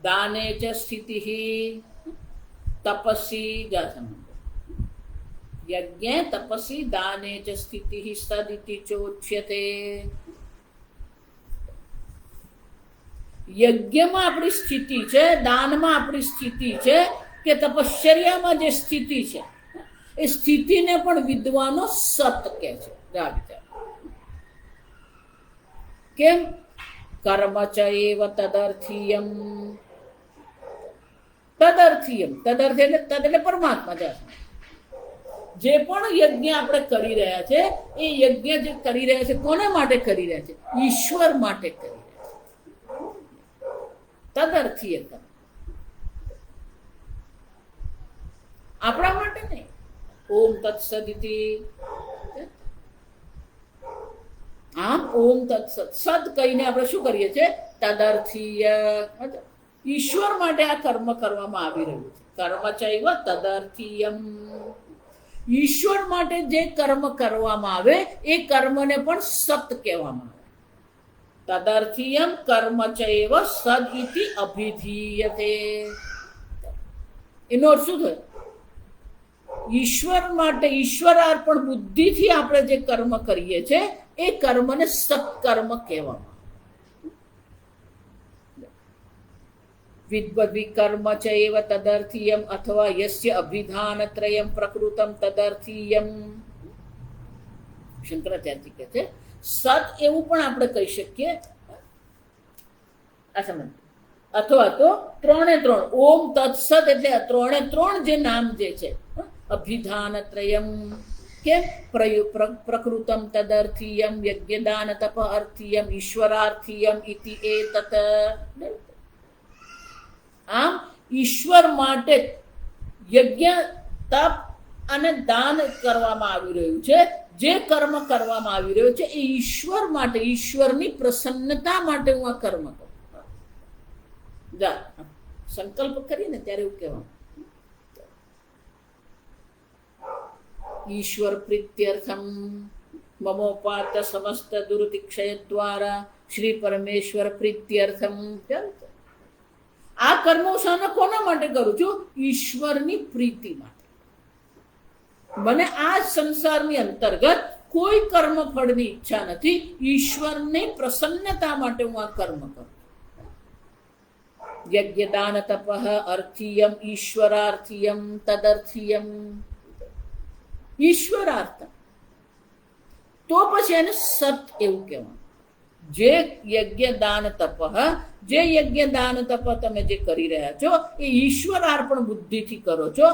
દાને ચ સ્થિતિ, તપસી, યજ્ઞ તપસી દાને ચ સ્થિતિ સદિતિ ચોચ્યતે. યજ્ઞમાં આપણી સ્થિતિ છે, દાનમાં આપણી સ્થિતિ છે, કે તપશ્ચર્યામાં જે સ્થિતિ છે એ સ્થિતિને પણ વિદ્વાનો સત કહે છે. કેમ? કર્મ ચૈવ તદર્થીયમ, તદર્થીયમ, તદર્થ એટલે તદ એટલે પરમાત્મા. જે પણ યજ્ઞ આપણે કરી રહ્યા છે એ યજ્ઞ જે કરી રહ્યા છે કોને માટે કરી રહ્યા છે? ઈશ્વર માટે કરી રહ્યા છે. તદર્થીય કર્મ, આપણા માટે નહીં. ઓમ તત્સદિતિ, આમ ઓમ તત્સત સદ કહીને આપણે શું કરીએ છીએ? તદર્થીય, ઈશ્વર માટે આ કર્મ કરવામાં આવી રહ્યું છે. કર્મ ચૈવ તદર્થીયમ, ઈશ્વર માટે જે કર્મ કરવામાં આવે એ કર્મને પણ સત કહેવામાં આવે. તદર્થીયમ કર્મ ચૈવ સદ ઇતિ અભિધીયતે. એનો અર્થ શું થયો? ઈશ્વર માટે ઈશ્વરાર્પણ બુદ્ધિથી આપણે જે કર્મ કરીએ છીએ એ કર્મને સત્કર્મ કહેવામાં. વિદ્વદ્વિકર્મ ચૈવ તદર્થીયમ અથવા યસ્ય અભિધાનત્રયમ પ્રકૃતમ તદર્થીયમ. શંકરાચાર્ય કહે છે સત એવું પણ આપણે કહી શકીએ. આ સમજ. અથવા તો ત્રણે ત્રણ ઓમ તત્સત એટલે ત્રણે ત્રણ જે નામ જે છે, અભિધાનત્રયમ કે પ્રકૃતમ તદર્થીયમ યજ્ઞદાન તપ અર્થીયમ ઈશ્વરાર્થીયમ ઇતિ એતત. આમ ઈશ્વર માટે યજ્ઞ તપ અને દાન કરવામાં આવી રહ્યું છે. જે કર્મ કરવામાં આવી રહ્યું છે એ ઈશ્વર માટે, ઈશ્વરની પ્રસન્નતા માટે હું આ કર્મ કરું. સંકલ્પ કરીને ત્યારે એવું કહેવાનું ઈશ્વર પ્રીત્યર્થમ મમોપાત સમસ્ત દુર્તિક્ષય દ્વારા શ્રી પરમેશ્વર પ્રીત્યર્થમ. આ કર્મો શાના કોના માટે કરું છું? ઈશ્વરની પ્રીતિ માટે. મને આ સંસારની અંતર્ગત કોઈ કર્મ ફળની ઈચ્છા નથી. ઈશ્વરની પ્રસન્નતા માટે હું આ કર્મ કરું. યજ્ઞદાન તપ અર્થીયમ ઈશ્વરાર્થીયમ તદર્થીયમ. ઈશ્વરાર્થ તો પછી એને સત એવું કહેવાનું. જે યજ્ઞ દાન તપ, જે યજ્ઞ દાન તપ તમે જે કરી રહ્યા છો એ ઈશ્વરાર્પણ બુદ્ધિથી કરો છો,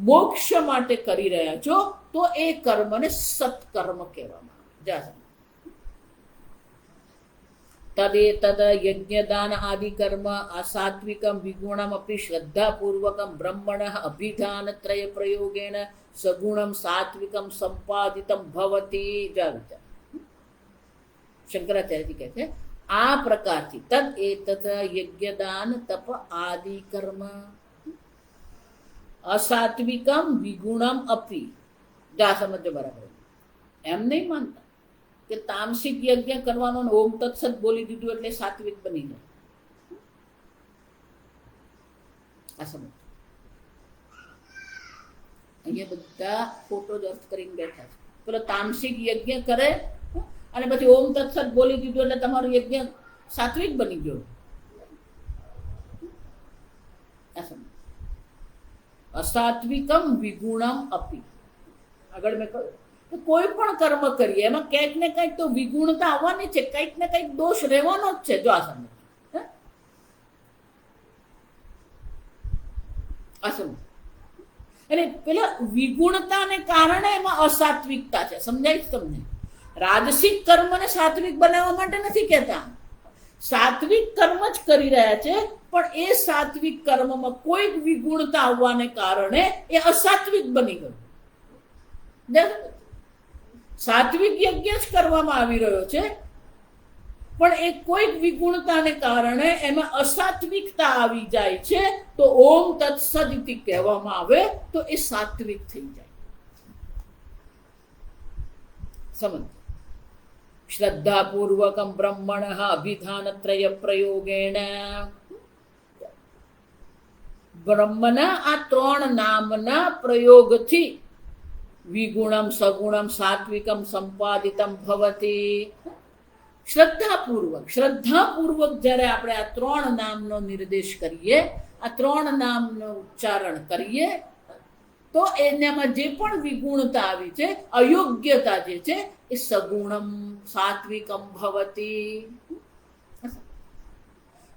મોક્ષ માટે કરી રહ્યા છો, તો એ કર્મને સત્કર્મ કહેવામાં આવે. તદેતદ યજ્ઞદાન આદિ કર્મ અસાત્વિકમ વિગુણમ અપી શ્રદ્ધાપૂર્વકમ બ્રહ્મણઃ અભિધાનત્રય પ્રયોગેણ સગુણમ સાત્વિકમ સંપાદિતમ ભવતી. શંકરાચાર્યજી કહે છે આ પ્રકારથી તદ એતદ યજ્ઞદાન તપ આદિ કર્મ અસાત્વિકમ વિગુણમ અપી. જા સમજો બરાબર. એમ નહીં માનતા કે તામસિક યજ્ઞ કરવાનો ઓમ તત્સત બોલી દીધું એટલે સાત્વિક બની જાય. આ સમજ. અહીંયા બધા ફોટો જ અર્થ કરીને બેઠા છે. પેલો તામસિક યજ્ઞ કરે અને પછી ઓમ તત્સત બોલી દીધું એટલે તમારું યજ્ઞ સાત્વિક બની ગયો. આ સમજ. અસાત્વિકમ વિગુણમ અપી. આગળ મેં કહ્યું કોઈ પણ કર્મ કરીએ એમાં કંઈક ને કંઈક તો વિગુણતા આવવાની છે, કંઈક ને કંઈક દોષ રહેવાનો જ છે. જો આ સમજ. આ સમજ. એટલે પેલા વિગુણતાને કારણે એમાં અસાત્વિકતા છે. સમજાય તમને? રાજસિક કર્મને સાત્વિક બનાવવા માટે નથી કહેતા. સાત્વિક કર્મ જ કરી રહ્યા છે, પણ એ સાત્વિક કર્મમાં કોઈક વિગુણતા આવવાને કારણે એ અસાત્વિક બની ગયું. સાત્વિક યજ્ઞ જ કરવામાં આવી રહ્યો છે, પણ એ કોઈક વિગુણતાને કારણે એમાં અસાત્વિકતા આવી જાય છે, તો ઓમ તત્સદિતિ કહેવામાં આવે તો એ સાત્વિક થઈ જાય. સમજ. શ્રદ્ધાપૂર્વકમ બ્રહ્મણઃ અભિધાનત્રય પ્રયોગેણ. બ્રહ્મના આ ત્રણ નામના પ્રયોગથી વિગુણમ સગુણમ સાત્વિકમ સંપાદિતમ ભવતી. શ્રદ્ધાપૂર્વક જ્યારે આપણે આ ત્રણ નામનો નિર્દેશ કરીએ, આ ત્રણ નામનો ઉચ્ચારણ કરીએ, તો એનામાં જે પણ વિગુણતા આવી છે, અયોગ્યતા જે છે, એ સગુણમ સાત્વિકમ ભવતી.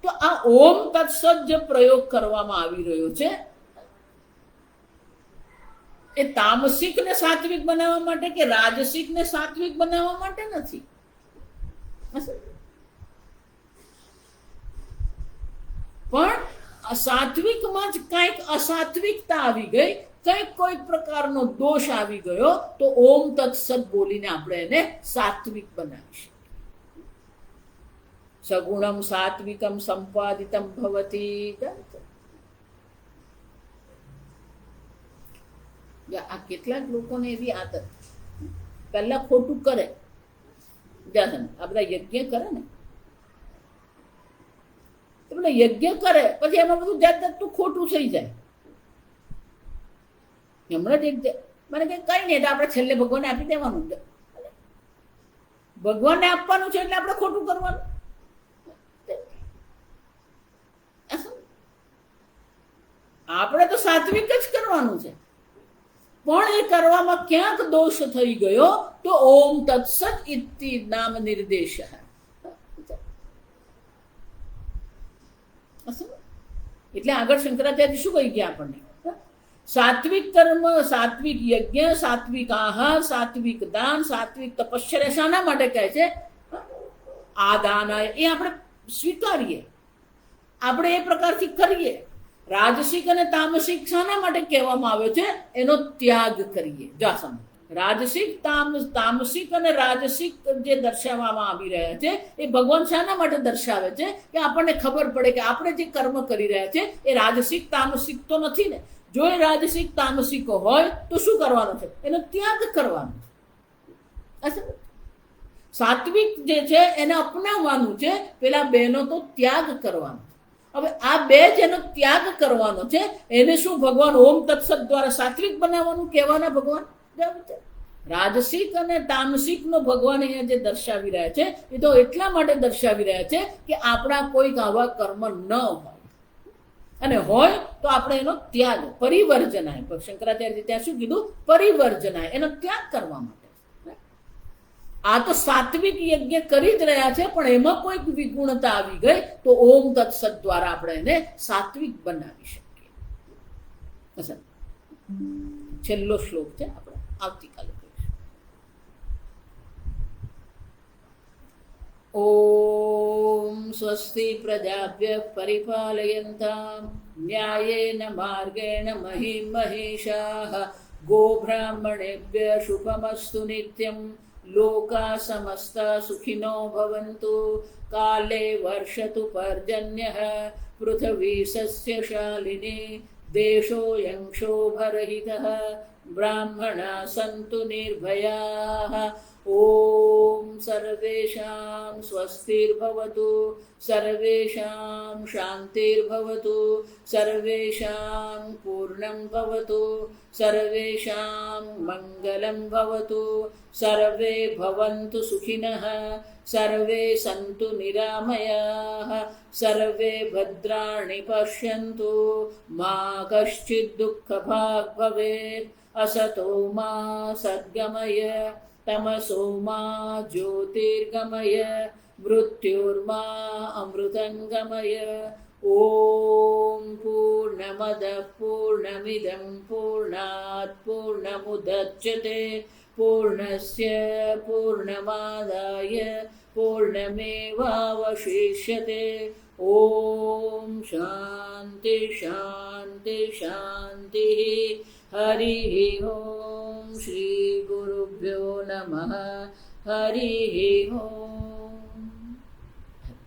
તો આ ઓમ તત્સત જે પ્રયોગ કરવામાં આવી રહ્યો છે એ તામસિકને સાત્વિક બનાવવા માટે કે રાજસિકને સાત્વિક બનાવવા માટે નથી. પણ સાત્વિકમાં જ કંઈક અસાત્વિકતા આવી ગઈ, કંઈક કોઈ પ્રકારનો દોષ આવી ગયો, તો ઓમ તત્સત બોલીને આપણે એને સાત્વિક બનાવી શકીએ. સગુણમ સાત્વિકમ સંપાદિતમ ભવતી. આ કેટલાક લોકોને એવી આદત, પહેલા ખોટું કરે, આ બધા યજ્ઞ કરે ને, પેલા યજ્ઞ કરે પછી એમાં બધું જાત જાતનું ખોટું થઈ જાય. હમણાં જ મને કઈ નહીં, આપણે છેલ્લે ભગવાનને આપી દેવાનું છે. ભગવાનને આપવાનું છે એટલે આપણે ખોટું કરવાનું. આપણે તો સાત્વિક જ કરવાનું છે, પણ એ કરવામાં ક્યાંક દોષ થઈ ગયો તો ઓમ તત્સત ઇતિ નામ નિર્દેશ. એટલે આગળ શંકરાચાર્ય શું કહી ગયા આપણને? સાત્વિક કર્મ, સાત્વિક યજ્ઞ, સાત્વિક આહાર, સાત્વિક દાન, સાત્વિક તપશ્ચર્યા શાના માટે કહે છે? આ દાન એ આપણે સ્વીકારીએ, આપણે એ પ્રકારથી કરીએ. રાજસિક અને તામસિક શાના માટે કહેવામાં આવ્યો છે? એનો ત્યાગ કરીએ. જાસમ રાજસિક, તામસિક અને રાજસિક જે દર્શાવવામાં આવી રહ્યા છે એ ભગવાન શાના માટે દર્શાવે છે? કે આપણને ખબર પડે કે આપણે જે કર્મ કરી રહ્યા છે એ રાજસિક તામસિક તો નથી ને. જો એ રાજસિક તામસિક હોય તો શું કરવાનું છે? એનો ત્યાગ કરવાનો છે. સાત્વિક જે છે એને અપનાવવાનું છે, પેલા બેનો તો ત્યાગ કરવાનો. હવે આ બે જેનો ત્યાગ કરવાનો છે એને શું ભગવાન ઓમ તત્સત દ્વારા સાત્વિક બનાવવાનું કહેવાના ભગવાન? રાજસિક અને તામસિક નો ભગવાન અહીંયા જે દર્શાવી રહ્યા છે એ તો એટલા માટે દર્શાવી રહ્યા છે કે આપણા કોઈક આવા કર્મ ન હોય, અને હોય તો આપણે એનો ત્યાગ, પરિવર્જનાય. શંકરાચાર્ય ત્યાં શું કીધું? પરિવર્જનાય, એનો ત્યાગ કરવા માટે. આ તો સાત્વિક યજ્ઞ કરી જ રહ્યા છે, પણ એમાં કોઈક વિગુણતા આવી ગઈ તો ઓમ તત્સત દ્વારા આપણે એને સાત્વિક બનાવી શકીએ. છેલ્લો શ્લોક છે, આપણે આવતીકાલે કરીશું. ઓમ સ્વસ્તિ પ્રજાભ્યઃ પરિપાલયન્તામ ન્યાયેન માર્ગેણ મહિં મહિષાઃ ગોબ્રાહ્મણેભ્યઃ શુભમસ્તુ નિત્યં લોકા સમસ્તા સુખિનો ભવન્તુ કાલે વર્ષતુ પર્જન્યઃ પૃથ્વી સસ્યશાલિની દેશોऽયં ક્ષોભરહિતઃ બ્રાહ્મણા સन्तુ નિર્ભયાઃ. ઓમ સર્વેષાં સ્વસ્તિર્ભવતુ, સર્વેષાં શાંતિર્ભવતુ, સર્વેષાં પૂર્ણં ભવતુ, સર્વેષાં મંગલં ભવતુ, સર્વે ભવन्तુ સુખિનઃ, સર્વે સन्तુ નિરામયાઃ, સર્વે ભદ્રાણિ પશ્યन्तુ, મા કશ્ચિદ દુઃખભાગ ભવેत्. અસતો મા સદ્ગમય, તમસો મા જ્યોતિર્ગમય, મૃત્યુર્મા અમૃતંગમય. ઓમ પૂર્ણમદ પૂર્ણમિદં પૂર્ણાત પૂર્ણમુદચ્યતે પૂર્ણસ્ય પૂર્ણમાદાય પૂર્ણમેવાવશિષ્યતે. ઓમ શાંતિ શાંતિ શાંતિ. હરિ ઓમ. શ્રી ગુરુભ્યો નમઃ. હરિ ઓમ.